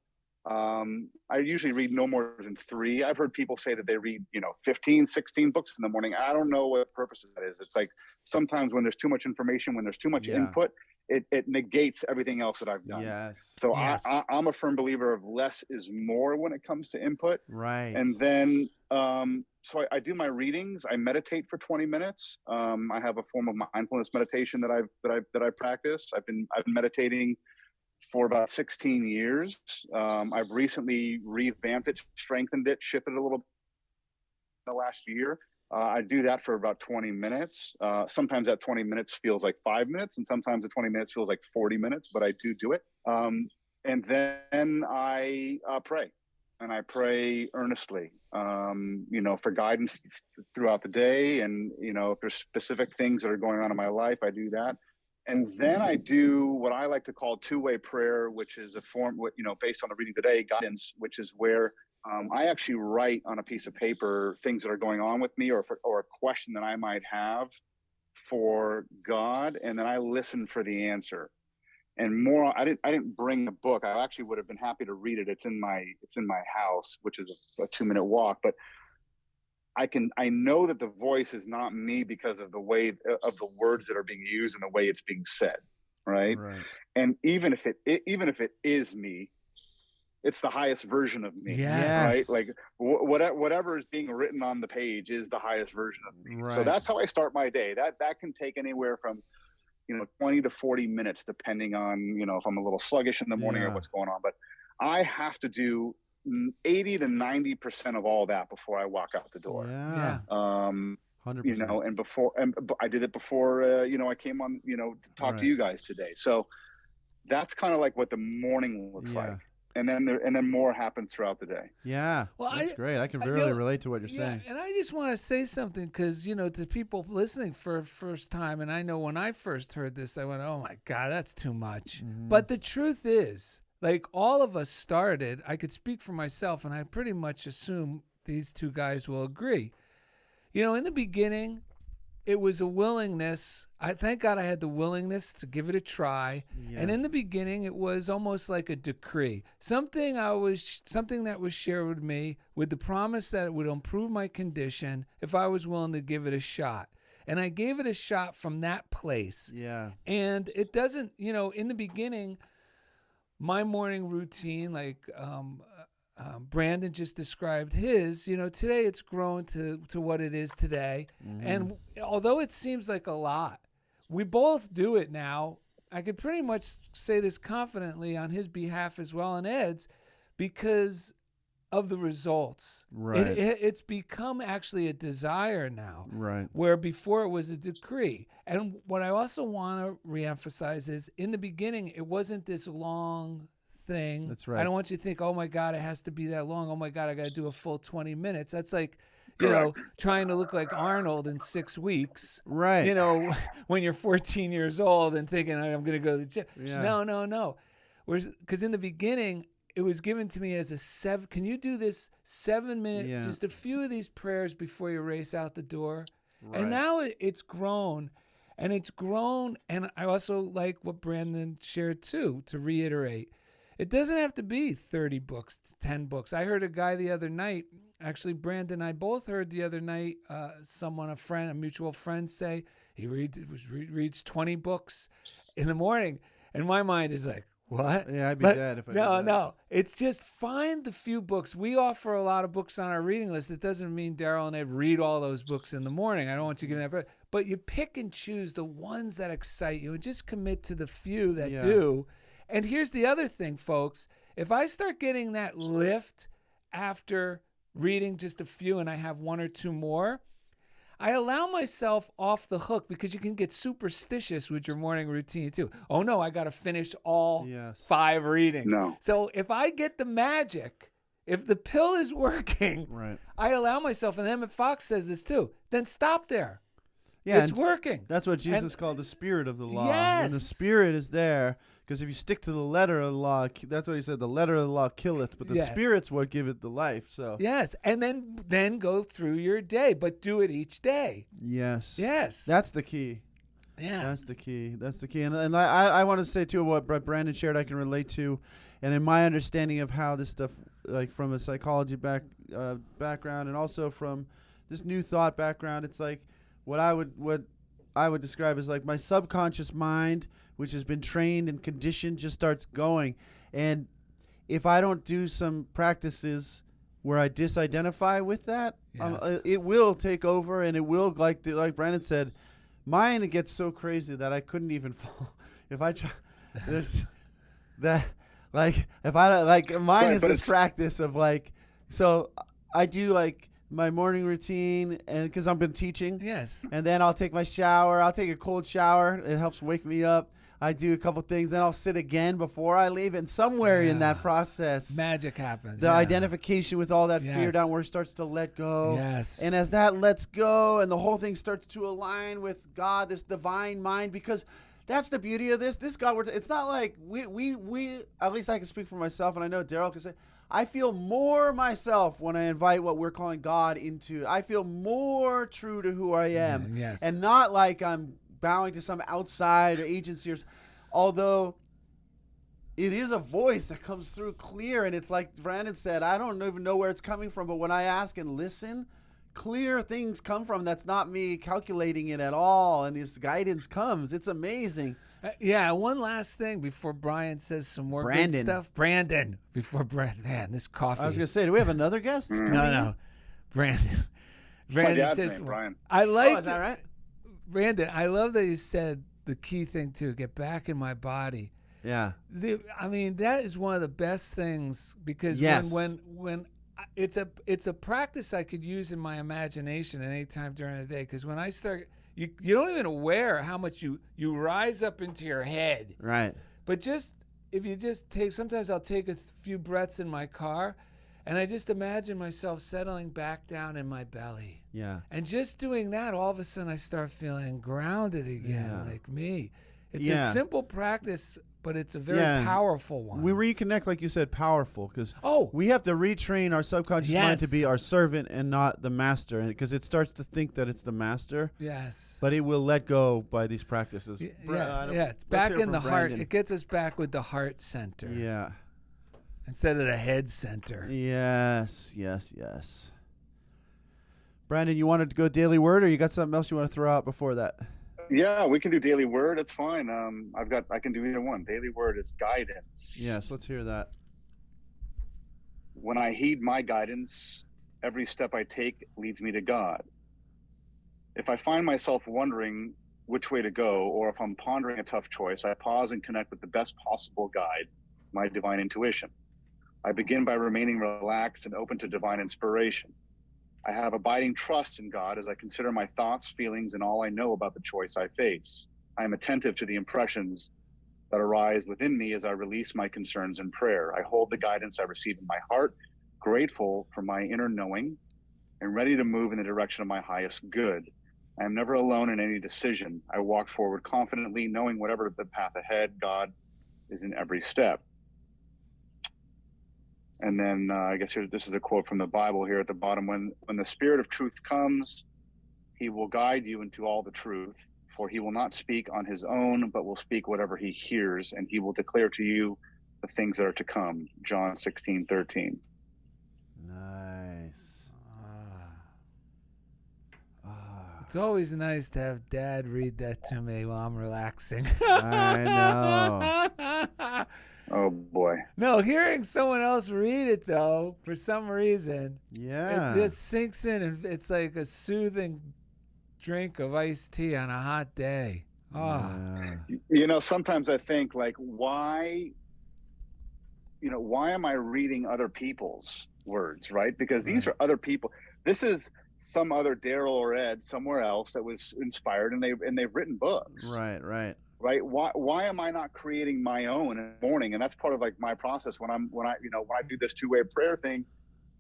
I usually read no more than 3. I've heard people say that they read, 15, 16 books in the morning. I don't know what purpose that is. It's like sometimes when there's too much information, when there's too much input, it negates everything else that I've done. Yes. So I'm a firm believer of less is more when it comes to input. Right. And then, so I do my readings. I meditate for 20 minutes. I have a form of mindfulness meditation that I practice. I've been meditating for about 16 years. I've recently revamped it, strengthened it, shifted it a little bit in the last year. I do that for about 20 minutes. Sometimes that 20 minutes feels like 5 minutes, and sometimes the 20 minutes feels like 40 minutes, but I do it. And then I pray, and I pray earnestly, for guidance throughout the day. And, if there's specific things that are going on in my life, I do that. And then I do what I like to call two-way prayer, which is a form, based on the reading today, guidance, which is where I actually write on a piece of paper things that are going on with me or a question that I might have for God, and then I listen for the answer. And more, I didn't bring a book. I actually would have been happy to read it. It's in my house, which is a 2-minute walk, but I know that the voice is not me because of the way of the words that are being used and the way it's being said. Right. And even if it is me, it's the highest version of me. Yes. Right. Like whatever is being written on the page is the highest version of me. Right. So that's how I start my day. That can take anywhere from, 20 to 40 minutes, depending on, if I'm a little sluggish in the morning or what's going on, but I have to do 80 to 90% of all that before I walk out the door. Yeah. 100%. And I did it before, I came on, to talk to you guys today. So that's kind of like what the morning looks like. And then more happens throughout the day. Yeah. Well, that's great. I can really relate to what you're saying. And I just want to say something because, to people listening for first time, and I know when I first heard this, I went, oh my God, that's too much. Mm-hmm. But the truth is, like all of us started, I could speak for myself, and I pretty much assume these two guys will agree. In the beginning, it was a willingness. I thank God I had the willingness to give it a try. Yeah. And in the beginning, it was almost like a decree. Something that was shared with me with the promise that it would improve my condition if I was willing to give it a shot. And I gave it a shot from that place. Yeah. And it doesn't, in the beginning, my morning routine, like Brandon just described his, today it's grown to what it is today. Mm-hmm. And although it seems like a lot, we both do it now. I could pretty much say this confidently on his behalf as well and Ed's, because of the results. Right. It's become actually a desire now. Right. Where before it was a decree. And what I also want to reemphasize is in the beginning, it wasn't this long thing. That's right. I don't want you to think, oh my God, it has to be that long. Oh my God, I got to do a full 20 minutes. That's like, trying to look like Arnold in 6 weeks. Right. When you're 14 years old and thinking, I'm going to go to the gym. Yeah. No. Because in the beginning, it was given to me as can you do this 7 minute, just a few of these prayers before you race out the door? Right. And now it's grown. And I also like what Brandon shared too, to reiterate. It doesn't have to be 30 books, 10 books. I heard a guy the other night, actually Brandon and I both heard the other night, a mutual friend say he reads 20 books in the morning. And my mind is like, what? Yeah, I'd be dead if I did that. No. It's just find the few books. We offer a lot of books on our reading list. It doesn't mean Darrell and Ed read all those books in the morning. I don't want you to give that. But you pick and choose the ones that excite you and just commit to the few that do. And here's the other thing, folks. If I start getting that lift after reading just a few and I have one or two more, I allow myself off the hook, because you can get superstitious with your morning routine too. Oh no, I got to finish all 5 readings. No. So if I get the magic, if the pill is working, right, I allow myself, and Emmett Fox says this too, then stop there. Yeah, it's working. That's what Jesus called the spirit of the law. Yes. When the spirit is there, because if you stick to the letter of the law, that's what he said, the letter of the law killeth, but the spirit's what giveth the life. So yes, and then go through your day, but do it each day. Yes. That's the key. Yeah, that's the key. And I want to say too, what Brandon shared, I can relate to, and in my understanding of how this stuff, like from a psychology background, and also from this new thought background, it's like what I would describe as like my subconscious mind, which has been trained and conditioned, just starts going. And if I don't do some practices where I disidentify with that, it will take over, and it will, like Brandon said, mine gets so crazy that I couldn't even fall. If I try, there's that, like, if I, like, mine is this practice of, like, so I do, like, my morning routine, and because I've been teaching. Yes. And then I'll take my shower. I'll take a cold shower. It helps wake me up. I do a couple things. Then I'll sit again before I leave. And somewhere in that process, magic happens. The identification with all that fear down where it starts to let go. Yes. And as that lets go and the whole thing starts to align with God, this divine mind, because that's the beauty of this. This God, it's not like we at least I can speak for myself, and I know Darrell can say, I feel more myself when I invite what we're calling God into. I feel more true to who I am. Yes. And not like I'm bowing to some outside or agency, although it is a voice that comes through clear. And it's like Brandon said, I don't even know where it's coming from, but when I ask and listen, clear things come from. That's not me calculating it at all. And this guidance comes. It's amazing. One last thing before Brian says some more good stuff. Brandon, before Brandon, man, this coffee. I was going to say, do we have another guest? No. Brandon. Brandon says, Brian. I like. Is that right? Brandon, I love that you said the key thing too, get back in my body. Yeah. That is one of the best things, because when it's a practice I could use in my imagination at any time during the day, because when I start, you don't even aware how much you rise up into your head. Right. But if you just take, sometimes I'll take a few breaths in my car, and I just imagine myself settling back down in my belly. Yeah. And just doing that, all of a sudden I start feeling grounded again, like me. It's a simple practice, but it's a very powerful one. We reconnect, like you said, powerful, because we have to retrain our subconscious mind to be our servant and not the master, because it starts to think that it's the master. Yes. But it will let go by these practices. It's back in the heart. It gets us back with the heart center. Yeah. Instead of the head center. Yes. Brandon, you wanted to go daily word, or you got something else you want to throw out before that? Yeah, we can do daily word. It's fine. I can do either one. Daily word is guidance. Yes, let's hear that. When I heed my guidance, every step I take leads me to God. If I find myself wondering which way to go, or if I'm pondering a tough choice, I pause and connect with the best possible guide, my divine intuition. I begin by remaining relaxed and open to divine inspiration. I have abiding trust in God as I consider my thoughts, feelings, and all I know about the choice I face. I am attentive to the impressions that arise within me as I release my concerns in prayer. I hold the guidance I receive in my heart, grateful for my inner knowing, and ready to move in the direction of my highest good. I am never alone in any decision. I walk forward confidently, knowing whatever the path ahead, God is in every step. And then I guess this is a quote from the Bible here at the bottom. When the Spirit of truth comes, he will guide you into all the truth, for he will not speak on his own, but will speak whatever he hears, and he will declare to you the things that are to come. John 16:13. Nice. It's always nice to have Dad read that to me while I'm relaxing. I know. Oh, boy. No, hearing someone else read it, though, for some reason, yeah, it just sinks in, and it's like a soothing drink of iced tea on a hot day. Sometimes I think, like, why am I reading other people's words, right? Because these are other people. This is some other Darrell or Ed somewhere else that was inspired, and they've written books. Right. Why am I not creating my own in the morning? And that's part of like my process when I do this two-way prayer thing,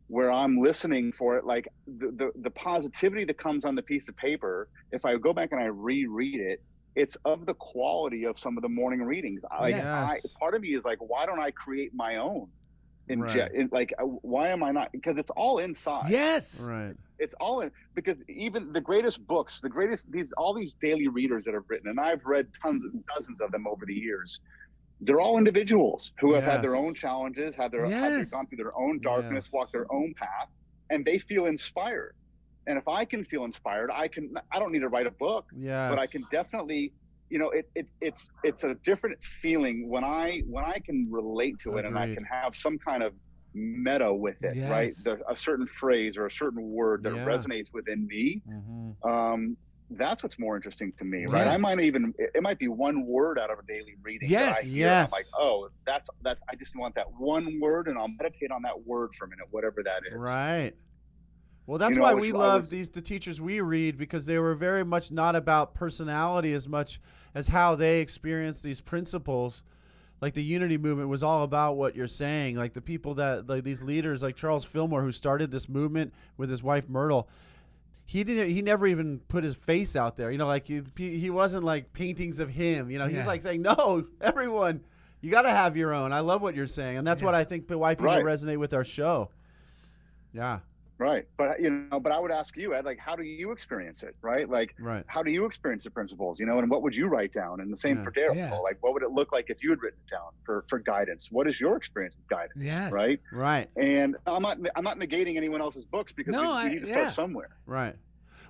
where I'm listening for it, like the positivity that comes on the piece of paper. If I go back and I reread it, it's of the quality of some of the morning readings. Part of me is like, why don't I create my own? Why am I not? Because it's all inside. Yes. Right. It's all in, because even the greatest books, all these daily readers that have written, and I've read dozens of them over the years. They're all individuals who have had their own challenges, have gone through their own darkness, walked their own path, and they feel inspired. And if I can feel inspired, I don't need to write a book, but I can definitely, it's a different feeling when I can relate to it. And I can have some kind of meta with it, right? A certain phrase or a certain word that resonates within me. Mm-hmm. That's what's more interesting to me, right? It might be one word out of a daily reading that I hear. I'm like, oh, that's I just want that one word, and I'll meditate on that word for a minute, whatever that is. Right. Well, that's why we love the teachers we read, because they were very much not about personality as much as how they experienced these principles. Like the Unity movement was all about what you're saying. Like the people that, like these leaders, like Charles Fillmore, who started this movement with his wife Myrtle, he never even put his face out there. Like he wasn't like paintings of him. He's like saying, no, everyone, you got to have your own. I love what you're saying, and that's what I think why people resonate with our show. Yeah. Right. But, but I would ask you, Ed, like, how do you experience it? Right. Like, how do you experience the principles, and what would you write down? And the same for Darrell. Yeah. Like, what would it look like if you had written it down for guidance? What is your experience with guidance? Yes. Right. Right. And I'm not negating anyone else's books, because we need to start somewhere. Right.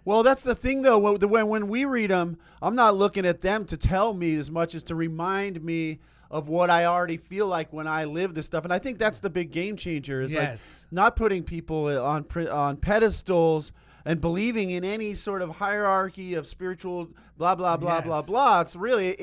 Well, that's the thing, though. When we read them, I'm not looking at them to tell me as much as to remind me of what I already feel like when I live this stuff. And I think that's the big game changer, is like not putting people on pedestals and believing in any sort of hierarchy of spiritual blah, blah, blah, blah, blah. It's really,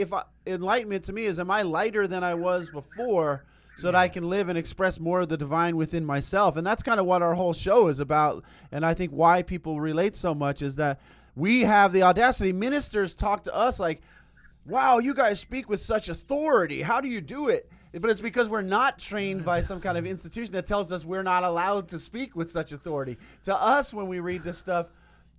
enlightenment to me is, am I lighter than I was before, so that I can live and express more of the divine within myself? And that's kind of what our whole show is about. And I think why people relate so much is that we have the audacity. Ministers talk to us like, wow, you guys speak with such authority. How do you do it? But it's because we're not trained by some kind of institution that tells us we're not allowed to speak with such authority. To us, when we read this stuff,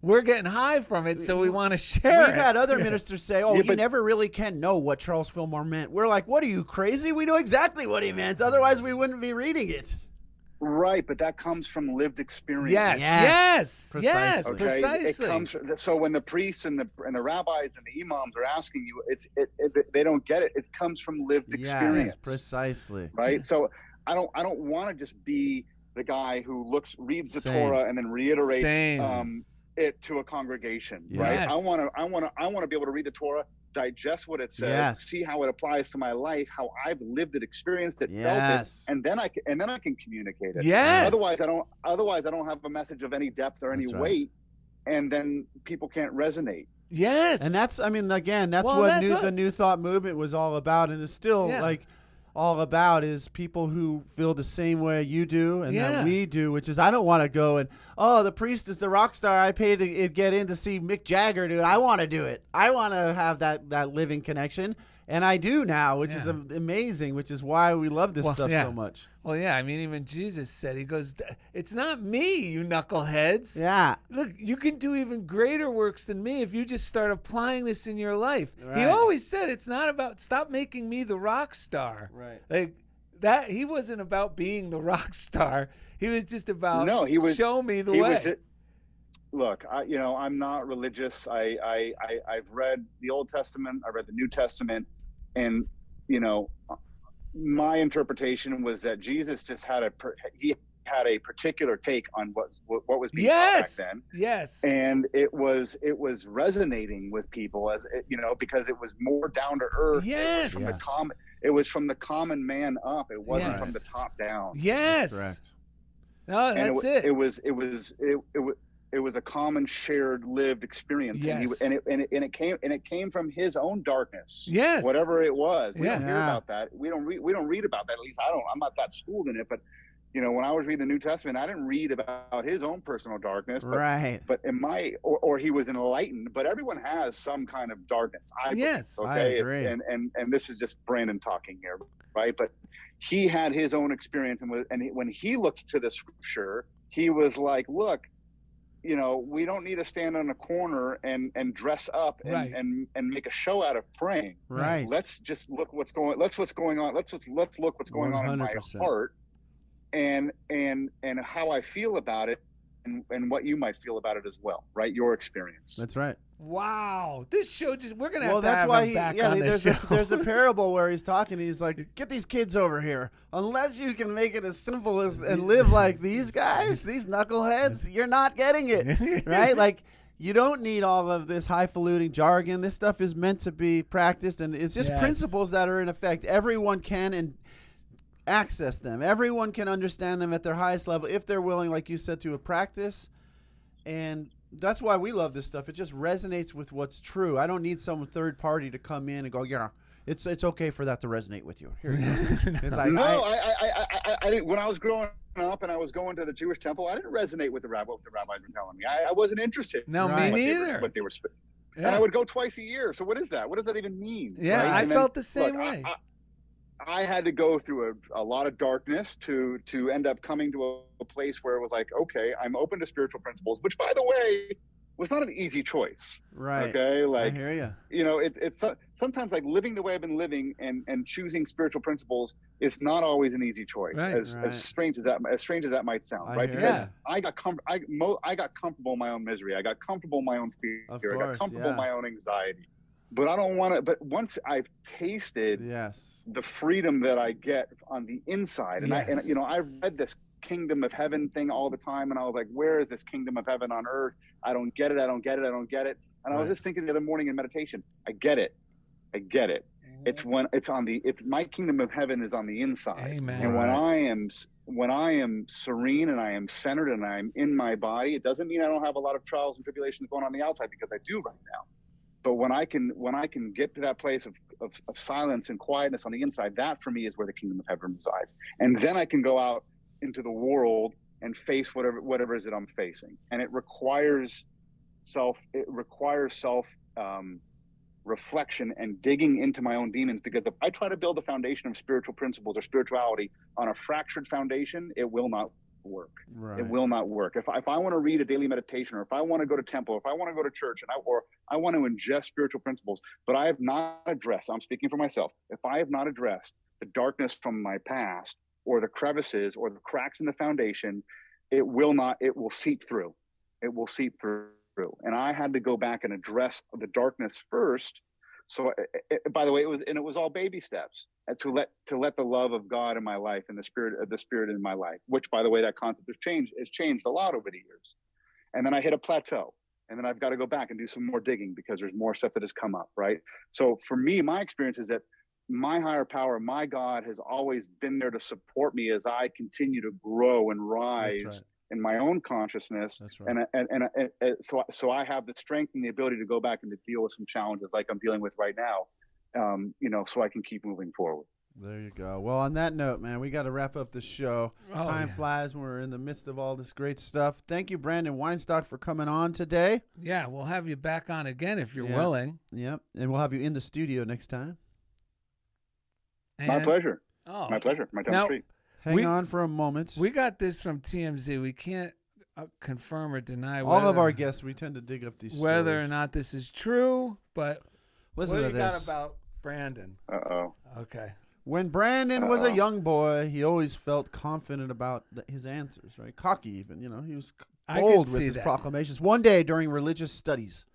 we're getting high from it, so we want to share it. We've had other ministers say, you never really can know what Charles Fillmore meant. We're like, what, are you crazy? We know exactly what he meant. Otherwise, we wouldn't be reading it. Right, but that comes from lived experience. Yes, precisely. Okay? Precisely. It comes so when the priests and the rabbis and the imams are asking you, they don't get it. It comes from lived experience. Precisely. Right. So I don't want to just be the guy who reads the Torah and then reiterates it to a congregation, right? I want to be able to read the Torah, digest what it says, see how it applies to my life, how I've lived it, experienced it, felt it, and then I can communicate it. Otherwise, I don't have a message of any depth or any weight, and then people can't resonate. And that's, I mean, again, that's what the New Thought movement was all about, and it's still like all about, is people who feel the same way you do and that we do, which is, I don't want to go and, oh, the priest is the rock star I paid to get in to see Mick Jagger, dude. I want to do it. I want to have that living connection. And I do now, which is amazing, which is why we love this stuff so much. Well, I mean, even Jesus said, he goes, it's not me, you knuckleheads. Yeah. Look, you can do even greater works than me if you just start applying this in your life. Right. He always said, it's not about, stop making me the rock star. Right. Like that, he wasn't about being the rock star. He was just about, show me the way. Look, I'm not religious. I've read the Old Testament. I read the New Testament. And, my interpretation was that Jesus just had a particular take on what was being taught back then. Yes. And it was resonating with people, as because it was more down to earth. Yes. It was from the common man up. It wasn't from the top down. Yes. That's correct. No, that's it. It was a common, shared, lived experience, and it came from his own darkness. Yes, whatever it was. We don't hear about that. We don't read about that. At least I don't. I'm not that schooled in it. But when I was reading the New Testament, I didn't read about his own personal darkness. But, right. But or he was enlightened. But everyone has some kind of darkness. I agree. And this is just Brandon talking here, right? But he had his own experience, and when he looked to the Scripture, he was like, look. We don't need to stand on a corner and dress up and make a show out of praying. Right. Let's just look what's going on. Let's look what's going 100%. On in my heart and how I feel about it and what you might feel about it as well. Right. Your experience. That's right. Wow, this show we're gonna have to have him back on this show. There's a parable where he's talking. He's like, "Get these kids over here. Unless you can make it as simple as and live like these guys, these knuckleheads, you're not getting it, right? Like, you don't need all of this highfalutin jargon. This stuff is meant to be practiced, and it's just principles that are in effect. Everyone can and access them. Everyone can understand them at their highest level if they're willing, like you said, to practice and." That's why we love this stuff. It just resonates with what's true. I don't need some third party to come in and go, yeah, it's okay for that to resonate with you. Here you go. It's like, I didn't. When I was growing up and I was going to the Jewish temple, I didn't resonate with what the rabbis were telling me. I wasn't interested. No, me neither. But they were and I would go twice a year. So what is that? What does that even mean? Yeah, right? I felt the same way. I had to go through a lot of darkness to end up coming to a place where it was like, okay, I'm open to spiritual principles, which, by the way, was not an easy choice. Right. Okay. Like, I hear you. It's sometimes like living the way I've been living and choosing spiritual principles is not always an easy choice. Right. As strange as that might sound. Right. Because I got comfortable in my own misery. I got comfortable in my own fear. I got comfortable in my own anxiety. But I don't want to. But once I've tasted the freedom that I get on the inside, and I read this kingdom of heaven thing all the time, and I was like, where is this kingdom of heaven on earth? I don't get it. And I was just thinking the other morning in meditation, I get it. It's my kingdom of heaven is on the inside. Amen. And when I am serene and I am centered and I am in my body, it doesn't mean I don't have a lot of trials and tribulations going on the outside, because I do right now. But when I can get to that place of silence and quietness on the inside, that for me is where the kingdom of heaven resides. And then I can go out into the world and face whatever it is that I'm facing. And it requires self reflection and digging into my own demons, because if I try to build a foundation of spiritual principles or spirituality on a fractured foundation, it will not work. Right. It will not work. If I want to read a daily meditation, or if I want to go to temple, or if I want to go to church, or I want to ingest spiritual principles, but I have not addressed, I'm speaking for myself, if I have not addressed the darkness from my past, or the crevices or the cracks in the foundation, it will seep through. It will seep through. And I had to go back and address the darkness first. So, by the way, it was all baby steps to let the love of God in my life and the spirit in my life, which, by the way, that concept has changed a lot over the years. And then I hit a plateau. and then I've got to go back and do some more digging because there's more stuff that has come up, right? So for me, my experience is that my higher power, my God, has always been there to support me as I continue to grow and rise in my own consciousness. That's right. And so I have the strength and the ability to go back and to deal with some challenges like I'm dealing with right now, so I can keep moving forward. There you go. Well, on that note, man, we got to wrap up the show. Time flies when we're in the midst of all this great stuff. Thank you, Brandon Weinstock, for coming on today. Yeah, we'll have you back on again if you're willing. Yep, and we'll have you in the studio next time. And my pleasure. Oh, my pleasure. My time street. Hang on for a moment. We got this from TMZ. We can't confirm or deny all of our guests. We tend to dig up these whether stories. or not this is true. But listen what to do you this. got about Brandon? Okay. When Brandon was a young boy, he always felt confident about his answers, right? Cocky even, he was bold with his proclamations. One day during religious studies,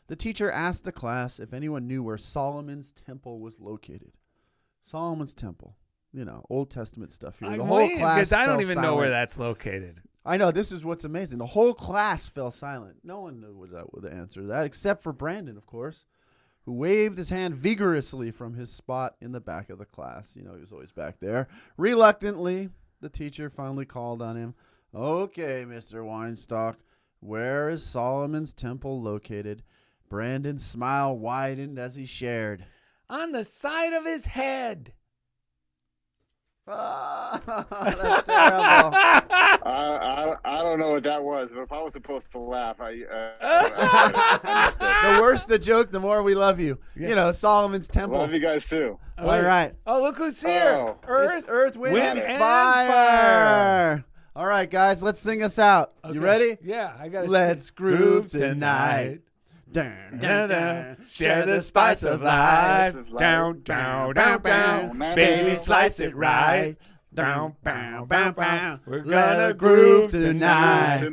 the teacher asked the class if anyone knew where Solomon's temple was located. Solomon's temple, Old Testament stuff here. The whole class because I don't even silent. know where that's located. I know, this is what's amazing. The whole class fell silent. No one knew what the answer to that, except for Brandon, of course, who waved his hand vigorously from his spot in the back of the class. He was always back there. Reluctantly, the teacher finally called on him. Okay, Mr. Weinstock, where is Solomon's temple located? Brandon's smile widened as he shared. On the side of his head. That's terrible. I don't know what that was, but if I was supposed to laugh, I the worse the joke, the more we love you. Yeah. Solomon's temple. Love you guys too. All right. Oh, look who's here. Earth, wind, and fire. All right, guys, let's sing us out. Okay. You ready? Yeah, I got to Let's groove tonight. Dun, dun, dun. Share the spice of life. Down, down, down, down. Baby, slice it right. Down, down, down, down. We're gonna groove tonight.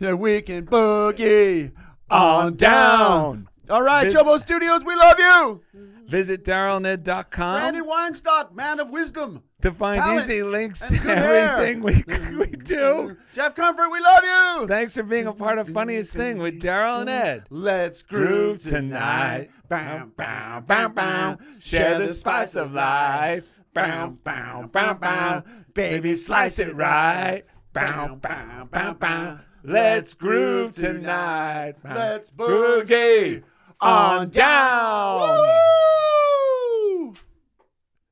That we can boogie on down. All right, CHOBO Studios, we love you. Visit DarrellandEd.com. Brandon Weinstock, man of wisdom. To find easy links to everything we do. Jeff Comfort, we love you. Thanks for being a part of Funniest Thing with Darrell and Ed. Let's groove tonight. Bam, bam, bam, bam. Share the spice of life. Bam, bam, bam, bam. Baby, slice it right. Bam, bam, bam, bam. Let's groove tonight. Let's boogie on down.